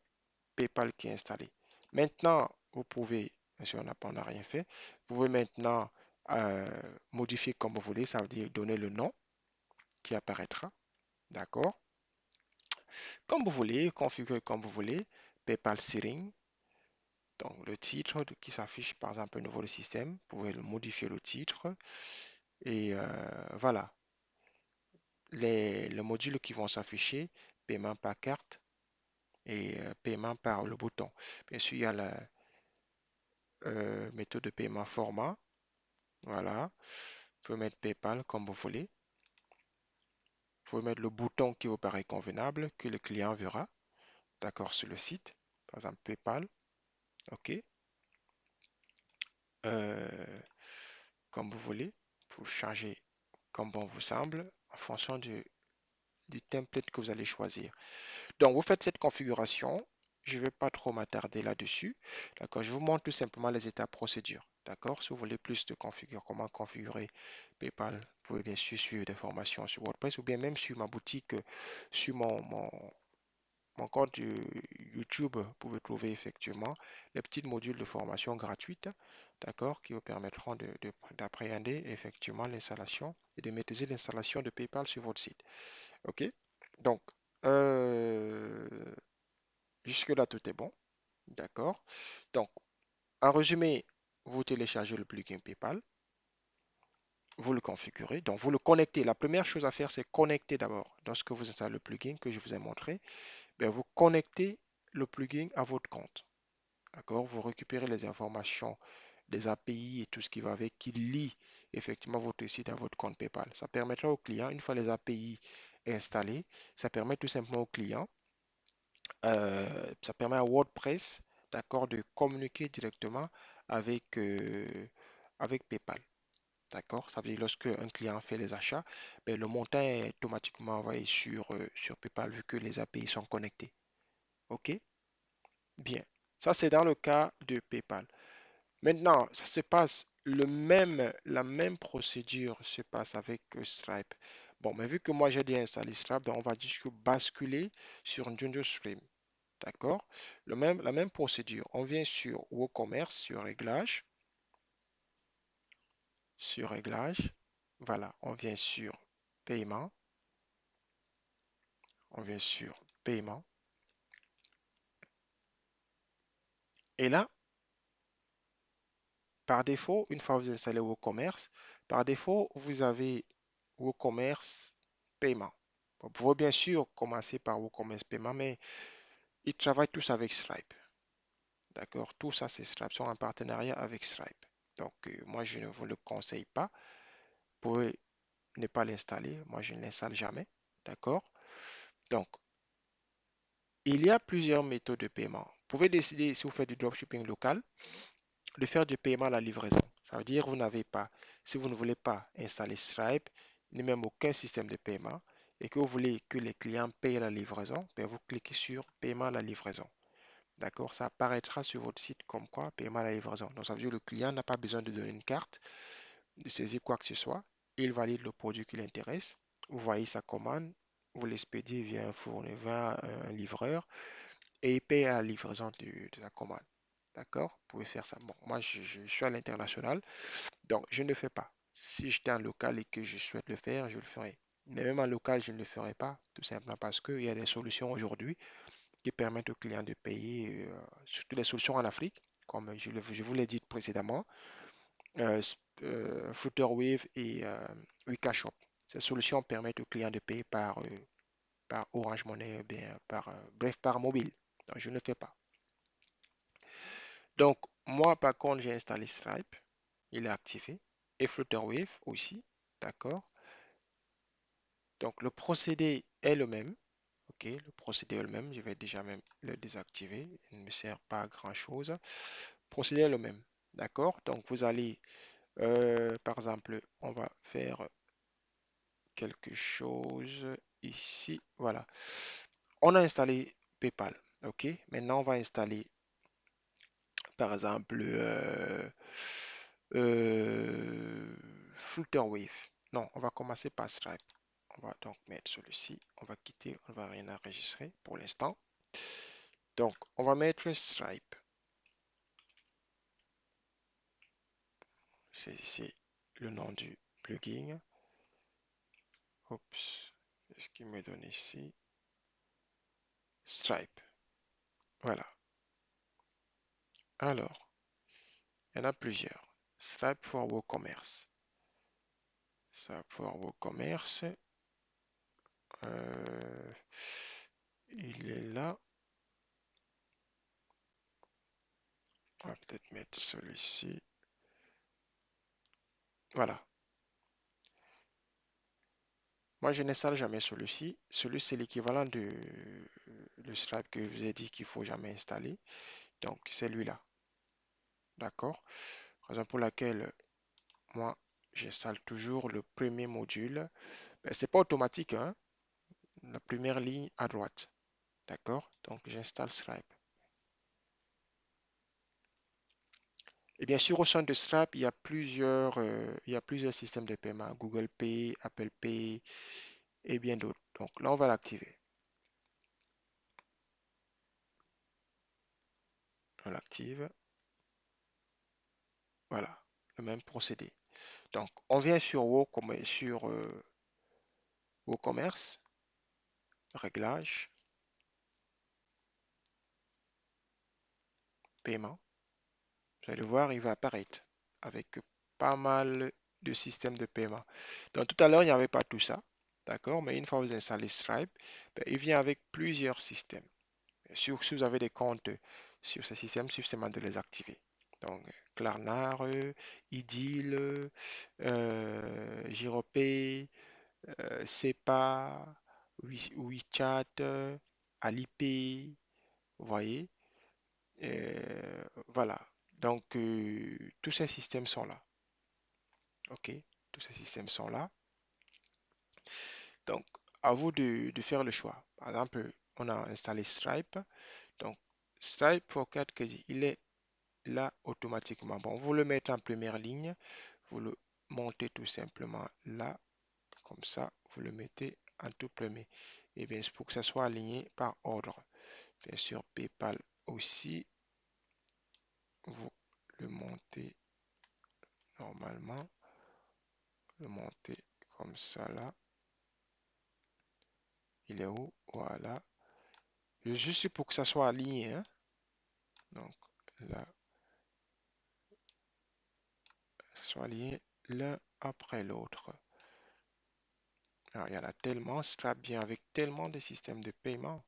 PayPal qui est installé. Maintenant, vous pouvez, si on n'a rien fait, vous pouvez maintenant euh, modifier comme vous voulez, ça veut dire donner le nom qui apparaîtra. D'accord? Comme vous voulez, configurer comme vous voulez. PayPal Settings. Donc, le titre qui s'affiche, par exemple, au niveau du système, vous pouvez le modifier le titre. Et voilà, les modules qui vont s'afficher, paiement par carte et paiement par le bouton. Bien sûr, il y a la méthode de paiement format. Voilà, vous pouvez mettre PayPal comme vous voulez. Vous pouvez mettre le bouton qui vous paraît convenable, que le client verra, d'accord, sur le site. Par exemple, PayPal, OK. Euh, comme vous voulez, vous changez comme bon vous semble en fonction du template que vous allez choisir. Donc, vous faites cette configuration. Je ne vais pas trop m'attarder là-dessus. D'accord, je vous montre tout simplement les étapes procédures. D'accord, si vous voulez plus de comment configurer PayPal, vous pouvez bien sûr suivre des formations sur WordPress ou bien même sur ma boutique, sur mon compte YouTube, vous pouvez trouver effectivement les petits modules de formation gratuites, d'accord, qui vous permettront d'appréhender effectivement l'installation et de maîtriser l'installation de PayPal sur votre site. OK? Donc, euh, jusque-là, tout est bon. D'accord? Donc, en résumé, vous téléchargez le plugin PayPal, vous le configurez, donc vous le connectez. La première chose à faire, c'est connecter d'abord. Lorsque vous installez le plugin que je vous ai montré, bien, vous connectez le plugin à votre compte. D'accord? Vous récupérez les informations des API et tout ce qui va avec, qui lie effectivement votre site à votre compte PayPal. Ça permettra au client, une fois les API installées, ça permet tout simplement au client, ça permet à WordPress, d'accord, de communiquer directement avec PayPal. D'accord? Ça veut dire lorsque un client fait les achats, ben, le montant est automatiquement envoyé sur PayPal vu que les API sont connectés. OK? Bien. Ça, c'est dans le cas de PayPal. Maintenant, ça se passe la même procédure se passe avec Stripe. Bon, mais vu que moi j'ai déjà installé Stripe, donc on va juste basculer sur Joomla Stream. D'accord? La même procédure. On vient sur WooCommerce, sur réglage. Voilà, on vient sur paiement. On vient sur paiement. Et là, par défaut, une fois que vous installez WooCommerce, par défaut, vous avez WooCommerce paiement. Vous pouvez bien sûr commencer par WooCommerce paiement, mais ils travaillent tous avec Stripe. D'accord? Tout ça, c'est Stripe, sont en partenariat avec Stripe. Donc, moi, je ne vous le conseille pas. Vous pouvez ne pas l'installer. Moi, je ne l'installe jamais. D'accord? Donc, il y a plusieurs méthodes de paiement. Vous pouvez décider, si vous faites du dropshipping local, de faire du paiement à la livraison. Ça veut dire que vous n'avez pas, si vous ne voulez pas installer Stripe, ni même aucun système de paiement, et que vous voulez que les clients payent la livraison, ben vous cliquez sur paiement à la livraison. D'accord? Ça apparaîtra sur votre site comme quoi paiement à la livraison. Donc ça veut dire que le client n'a pas besoin de donner une carte, de saisir quoi que ce soit. Il valide le produit qui l'intéresse. Vous voyez sa commande, vous l'expédiez via un fournisseur, via un livreur, et il paye à la livraison de la commande. D'accord? Vous pouvez faire ça. Bon, moi, je suis à l'international, donc je ne le fais pas. Si j'étais en local et que je souhaite le faire, je le ferai. Mais même en local, je ne le ferai pas, tout simplement parce qu'il y a des solutions aujourd'hui qui permettent aux clients de payer, surtout les solutions en Afrique, comme je vous l'ai dit précédemment, Flutterwave et Wikashop. Ces solutions permettent aux clients de payer par Orange Money, bien, bref, par mobile. Donc, je ne le fais pas. Donc, moi, par contre, j'ai installé Stripe. Il est activé. Et Flutterwave aussi. D'accord? Donc, le procédé est le même. OK? Le procédé est le même. Je vais déjà même le désactiver. Il ne me sert pas à grand-chose. Le procédé est le même. D'accord? Donc, vous allez, par exemple, on va faire quelque chose ici. Voilà. On a installé PayPal. OK? Maintenant, on va installer, par exemple, Flutterwave. Non, on va commencer par Stripe. On va donc mettre celui-ci. On va quitter, on va rien enregistrer pour l'instant. Donc, on va mettre Stripe. C'est ici le nom du plugin. Oups, qu'est-ce qu'il me donne ici? Stripe. Voilà. Alors, il y en a plusieurs. Stripe for WooCommerce. Stripe for WooCommerce. Euh, il est là. On va peut-être mettre celui-ci. Voilà. Moi, je n'installe jamais celui-ci. Celui, c'est l'équivalent de Stripe que je vous ai dit qu'il faut jamais installer. Donc, c'est lui-là. D'accord? Raison pour laquelle moi, j'installe toujours le premier module. Ben, c'est pas automatique, hein? La première ligne à droite. D'accord? Donc, j'installe Stripe. Et bien sûr, au sein de Stripe, il y a plusieurs systèmes de paiement. Google Pay, Apple Pay et bien d'autres. Donc, là, on va l'activer. On l'active. Voilà, le même procédé. Donc, on vient sur WooCommerce, réglages, paiement. Vous allez voir, il va apparaître avec pas mal de systèmes de paiement. Donc, tout à l'heure, il n'y avait pas tout ça. D'accord? Mais une fois que vous installez Stripe, ben, il vient avec plusieurs systèmes. Bien sûr, si vous avez des comptes sur ce système, suffit seulement de les activer. Donc, Klarna, Idyll, Giropay, SEPA, WeChat, Alipay, vous voyez. Voilà. Donc, tous ces systèmes sont là. OK? Tous ces systèmes sont là. Donc, à vous de faire le choix. Par exemple, on a installé Stripe. Donc, Stripe pour 4 crédits, il est là automatiquement. Bon, vous le mettez en première ligne. Vous le montez tout simplement là. Comme ça, vous le mettez en tout premier. Et bien, c'est pour que ça soit aligné par ordre. Bien sûr, PayPal aussi, vous le montez normalement. Le montez comme ça là. Il est où? Voilà. Juste pour que ça soit aligné, hein. Donc là, ça soit aligné l'un après l'autre. Alors, il y en a tellement, Stripe vient avec tellement de systèmes de paiement.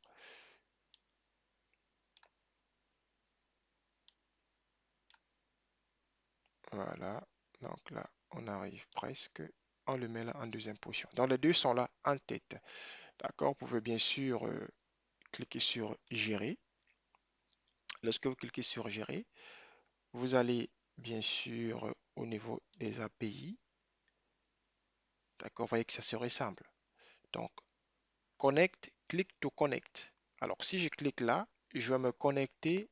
Voilà. Donc là, on arrive presque. On le met là en deuxième position. Donc les deux sont là en tête. D'accord? Vous pouvez bien sûr cliquer sur Gérer. Lorsque vous cliquez sur Gérer, vous allez bien sûr au niveau des API. D'accord? Vous voyez que ça serait simple. Donc, Connect, click to connect. Alors, si je clique là, je vais me connecter,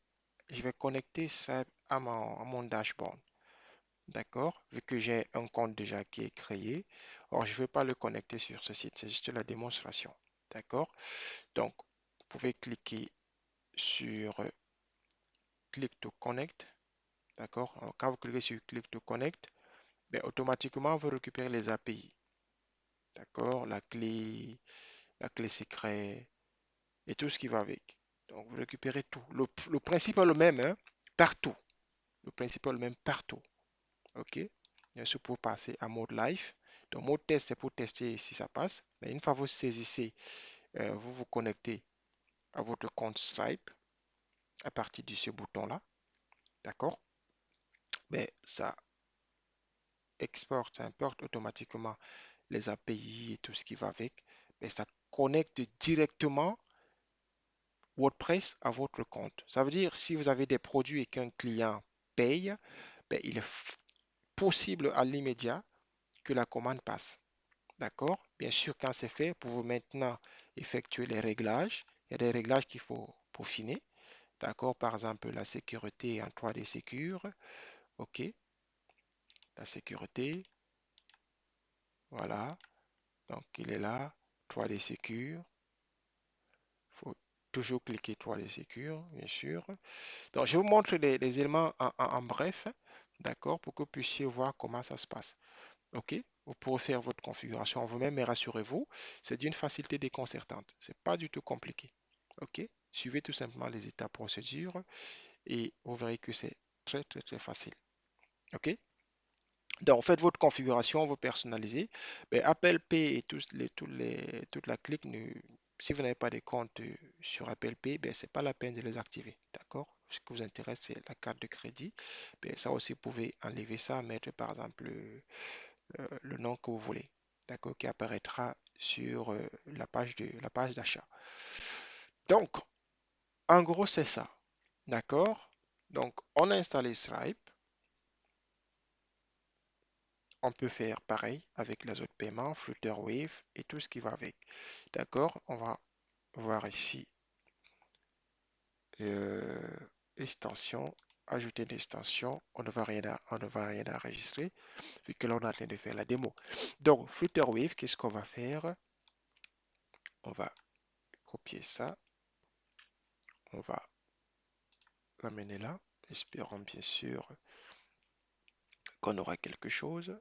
je vais connecter ça à mon dashboard. D'accord? Vu que j'ai un compte déjà qui est créé. Or, je ne vais pas le connecter sur ce site. C'est juste la démonstration. D'accord? Donc, vous pouvez cliquer sur Click to Connect. D'accord? Quand vous cliquez sur Click to Connect, ben, automatiquement, vous récupérez les API. D'accord? La clé secret et tout ce qui va avec. Donc, vous récupérez tout. Le principe est le même, hein, partout. Le principe est le même partout. OK? Bien sûr, pour passer à mode live. Donc, mode test, c'est pour tester si ça passe. Mais une fois que vous saisissez, vous vous connectez à votre compte Stripe à partir de ce bouton-là. D'accord? Mais ça exporte, ça importe automatiquement les API et tout ce qui va avec. Mais ça connecte directement WordPress à votre compte. Ça veut dire si vous avez des produits et qu'un client paye, ben, il est possible à l'immédiat que la commande passe. D'accord? Bien sûr, quand c'est fait, pour vous maintenant effectuer les réglages, il y a des réglages qu'il faut peaufiner. D'accord? Par exemple, la sécurité en 3D Secure. OK? La sécurité. Voilà. Donc, il est là. 3D Secure. Il faut toujours cliquer 3D Secure, bien sûr. Donc, je vous montre les éléments en bref, d'accord, pour que vous puissiez voir comment ça se passe. OK? Vous pourrez faire votre configuration vous-même, mais rassurez-vous, c'est d'une facilité déconcertante. C'est pas du tout compliqué. OK? Suivez tout simplement les étapes procédures et vous verrez que c'est très, très, très facile. OK? Donc, faites votre configuration, vous personnalisez. Mais Apple Pay et toute la clique, si vous n'avez pas de compte sur Apple Pay, ben, ce n'est pas la peine de les activer. D'accord? Ce qui vous intéresse, c'est la carte de crédit. Ben, ça aussi, vous pouvez enlever ça, mettre par exemple le nom que vous voulez. D'accord? Qui apparaîtra sur la page d'achat. Donc, en gros, c'est ça. D'accord? Donc, on a installé Stripe. On peut faire pareil avec les autres paiements, Flutterwave et tout ce qui va avec. D'accord? On va voir ici euh, extension, ajouter une extension. On ne va rien enregistrer vu que l'on est en train de faire la démo. Donc, Flutterwave, qu'est-ce qu'on va faire? On va copier ça. On va l'amener là. Espérons bien sûr qu'on aura quelque chose.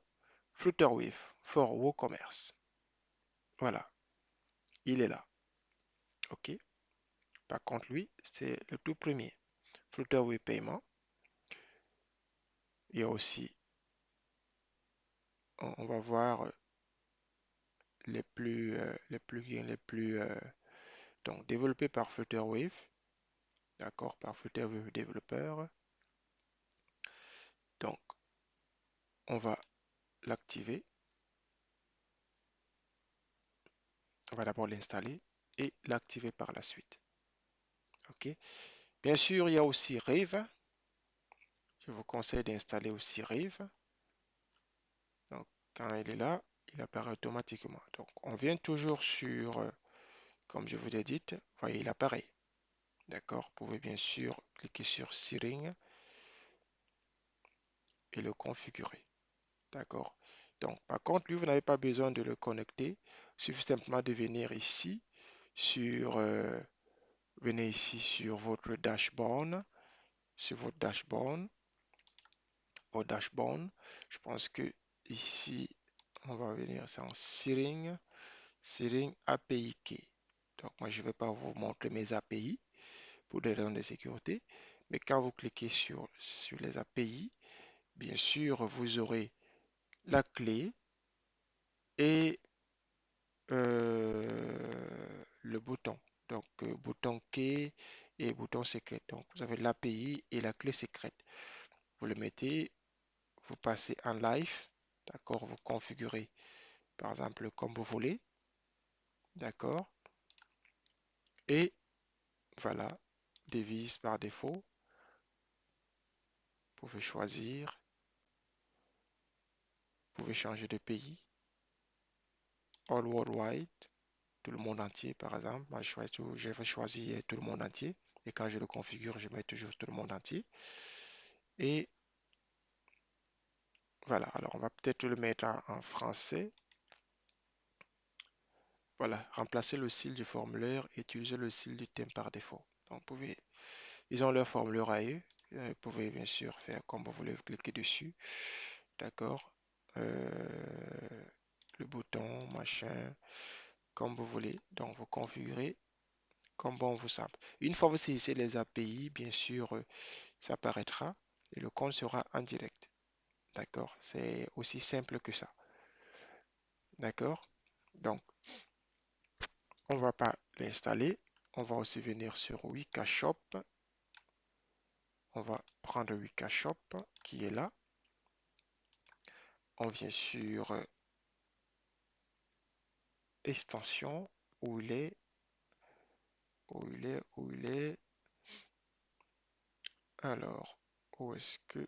Flutterwave for WooCommerce. Voilà, il est là. OK? Par contre, lui, c'est le tout premier. Flutterwave paiement. Il y a aussi, on va voir les plugins donc développés par Flutterwave, d'accord, par Flutterwave Developer. Donc, on va l'activer. On va d'abord l'installer et l'activer par la suite. OK. Bien sûr, il y a aussi Rave. Je vous conseille d'installer aussi Rave. Donc, quand il est là, il apparaît automatiquement. Donc, on vient toujours sur, comme je vous l'ai dit, voyez, il apparaît. D'accord. Vous pouvez bien sûr cliquer sur Searing et le configurer. D'accord. Donc, par contre, lui, vous n'avez pas besoin de le connecter. Il suffit simplement de venir ici sur, venez ici sur votre dashboard, sur votre dashboard, au dashboard. Je pense que ici, on va venir c'est en Searing API Key. Donc, moi, je ne vais pas vous montrer mes API pour des raisons de sécurité. Mais quand vous cliquez sur les API, bien sûr, vous aurez la clé et le bouton. Donc, bouton key et bouton secret. Donc, vous avez l'API et la clé secrète. Vous le mettez, vous passez en live. D'accord, vous configurez par exemple comme vous voulez. D'accord. Et voilà, devise par défaut. Vous pouvez choisir. Vous pouvez changer de pays. All worldwide. Tout le monde entier, par exemple. Moi, je vais choisir tout le monde entier. Et quand je le configure, je mets toujours tout le monde entier. Et voilà, alors on va peut-être le mettre en français. Voilà, remplacer le style du formulaire et utiliser le style du thème par défaut. Donc, ils ont leur formulaire à eux. Vous pouvez bien sûr faire comme vous voulez, vous cliquez dessus. D'accord. Le bouton, machin, comme vous voulez. Donc, vous configurez comme bon vous semble. Une fois que vous saisissez les API, bien sûr, ça apparaîtra et le compte sera en direct. D'accord. C'est aussi simple que ça. D'accord. Donc, on ne va pas l'installer. On va aussi venir sur Wikashop. On va prendre Wikashop qui est là. On vient sur extension où il est, où il est. Alors, où est-ce que...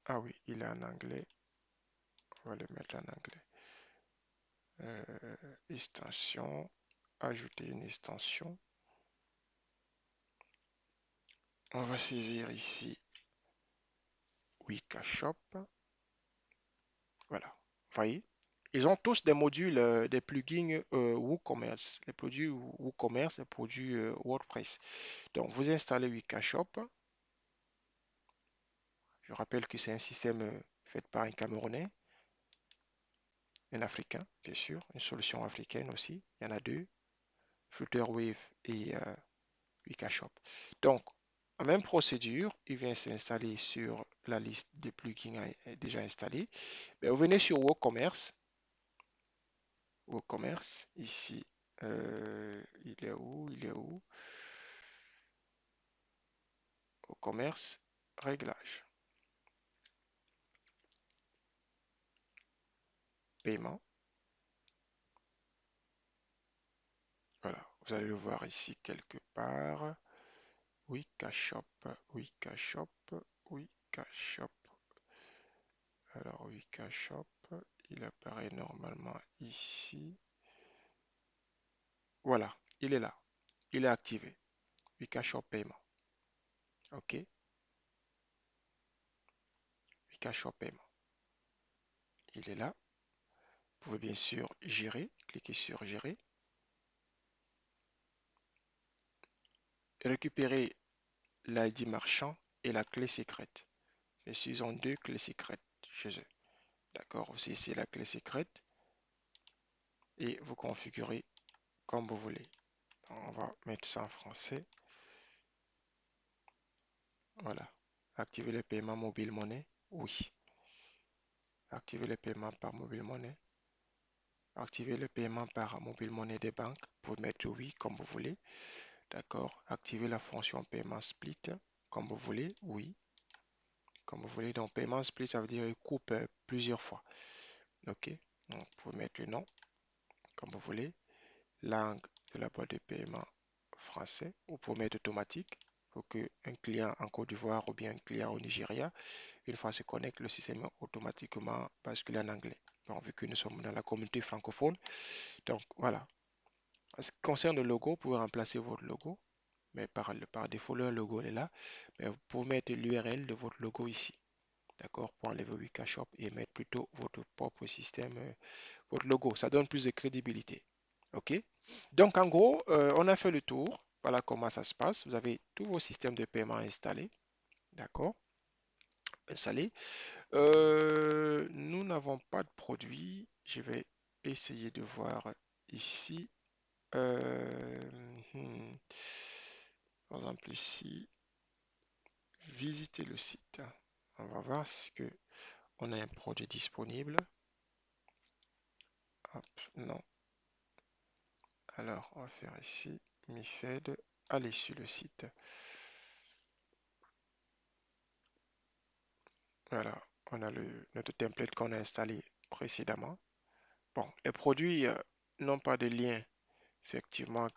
Ah oui, il est en anglais. On va le mettre en anglais. Extension, ajouter une extension. On va saisir ici Wikashop. Voilà. Vous voyez, Ils ont tous des modules, des plugins WooCommerce, les produits WooCommerce, les produits WordPress. Donc, vous installez Wikashop. Je rappelle que c'est un système fait par un Camerounais, un Africain, bien sûr, une solution africaine aussi. Il y en a deux, Flutterwave et Wikashop. Donc, la même procédure, il vient s'installer sur la liste des plugins déjà installés. Ben, vous venez sur WooCommerce. WooCommerce, ici, il est où? Il est où? WooCommerce, réglage, paiement. Voilà, vous allez le voir ici quelque part. Wikashop, Wikashop, Wikashop. Alors, Wikashop, il apparaît normalement ici. Voilà, il est là. Il est activé. Wikashop paiement. OK? Wikashop paiement. Il est là. Vous pouvez bien sûr gérer. Cliquez sur gérer. Récupérer l'ID marchand et la clé secrète. Bien sûr, ils ont deux clés secrètes chez eux. D'accord? Aussi, c'est la clé secrète. Et vous configurez comme vous voulez. On va mettre ça en français. Voilà. Activer les paiements mobile monnaie. Oui. Activer les paiements par mobile monnaie. Activer le paiement par mobile monnaie des banques. Vous pouvez mettre oui comme vous voulez. D'accord. Activer la fonction paiement split comme vous voulez. Oui. Comme vous voulez. Donc, paiement split, ça veut dire qu'il coupe plusieurs fois. OK. Donc, vous pouvez mettre le nom comme vous voulez. Langue de la boîte de paiement français. Vous pouvez mettre automatique pour qu'un client en Côte d'Ivoire ou bien un client au Nigeria, une fois se connecte, le système est automatiquement basculé en anglais. Bon, vu que nous sommes dans la communauté francophone, donc voilà. En ce qui concerne le logo, vous pouvez remplacer votre logo, mais par défaut, le logo est là. Mais vous pouvez mettre l'URL de votre logo ici, d'accord, pour enlever Wikashop et mettre plutôt votre propre système, votre logo. Ça donne plus de crédibilité. OK? Donc, en gros, on a fait le tour. Voilà comment ça se passe. Vous avez tous vos systèmes de paiement installés. D'accord? Installés. Nous n'avons pas de produit. Je vais essayer de voir ici. Euh, hmm, Par exemple, ici, visiter le site. On va voir si que on a un produit disponible. Hop, non. Alors, on va faire ici, MiFed, aller sur le site. Voilà, on a notre template qu'on a installé précédemment. Bon, les produits n'ont pas de lien, effectivement,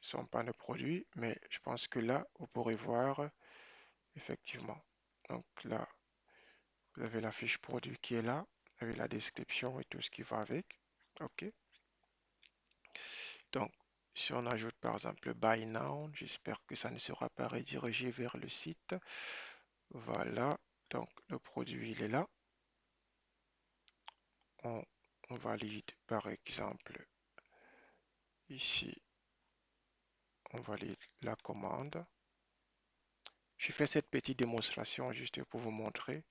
sont pas de produits, mais je pense que là, vous pourrez voir, effectivement. Donc là, vous avez la fiche produit qui est là, avec la description et tout ce qui va avec. OK. Donc, si on ajoute par exemple Buy Now, j'espère que ça ne sera pas redirigé vers le site. Voilà. Donc, le produit, il est là. On, on valide par exemple ici, on valide la commande. Je fais cette petite démonstration juste pour vous montrer.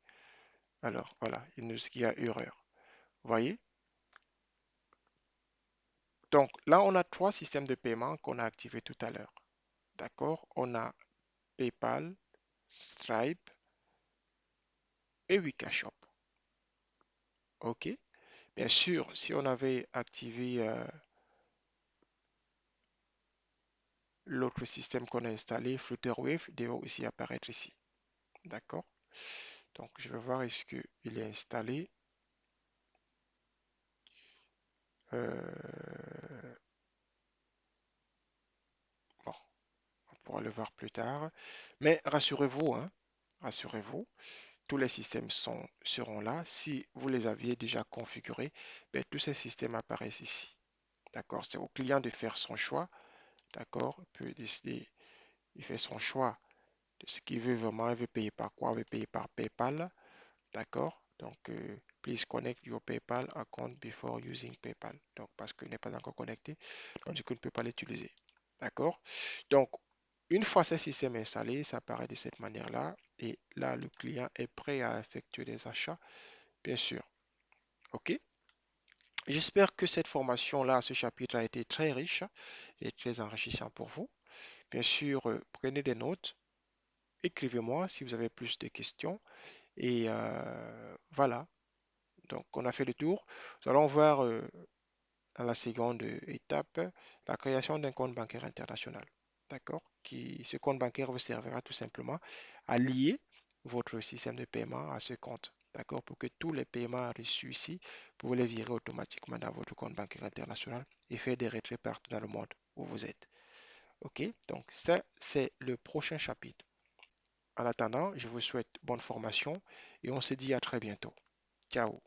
Alors, voilà, il y a erreur. Vous voyez? Donc, là, on a trois systèmes de paiement qu'on a activés tout à l'heure. D'accord? On a PayPal, Stripe et Wikashop. OK? Bien sûr, si on avait activé l'autre système qu'on a installé, Flutterwave, il devait aussi apparaître ici. D'accord? Donc, je vais voir est-ce qu'il est installé. Bon, on pourra le voir plus tard. Mais rassurez-vous, hein, rassurez-vous, tous les systèmes seront là. Si vous les aviez déjà configurés, ben, tous ces systèmes apparaissent ici. D'accord? C'est au client de faire son choix. D'accord? Il peut décider, il fait son choix de ce qu'il veut vraiment. Il veut payer par quoi? Il veut payer par PayPal. D'accord? Donc, please connect your PayPal account before using PayPal. Donc, parce qu'il n'est pas encore connecté, donc du coup, il ne peut pas l'utiliser. D'accord? Donc, une fois ce système installé, ça apparaît de cette manière-là. Et là, le client est prêt à effectuer des achats, bien sûr. OK? J'espère que cette formation-là, ce chapitre a été très riche et très enrichissant pour vous. Bien sûr, prenez des notes, écrivez-moi si vous avez plus de questions. Et voilà, donc on a fait le tour. Nous allons voir dans la seconde étape la création d'un compte bancaire international. D'accord? Ce compte bancaire vous servira tout simplement à lier votre système de paiement à ce compte. D'accord? Pour que tous les paiements reçus ici, vous pouvez les virer automatiquement dans votre compte bancaire international et faire des retraits partout dans le monde où vous êtes. OK? Donc ça, c'est le prochain chapitre. En attendant, je vous souhaite bonne formation et on se dit à très bientôt. Ciao.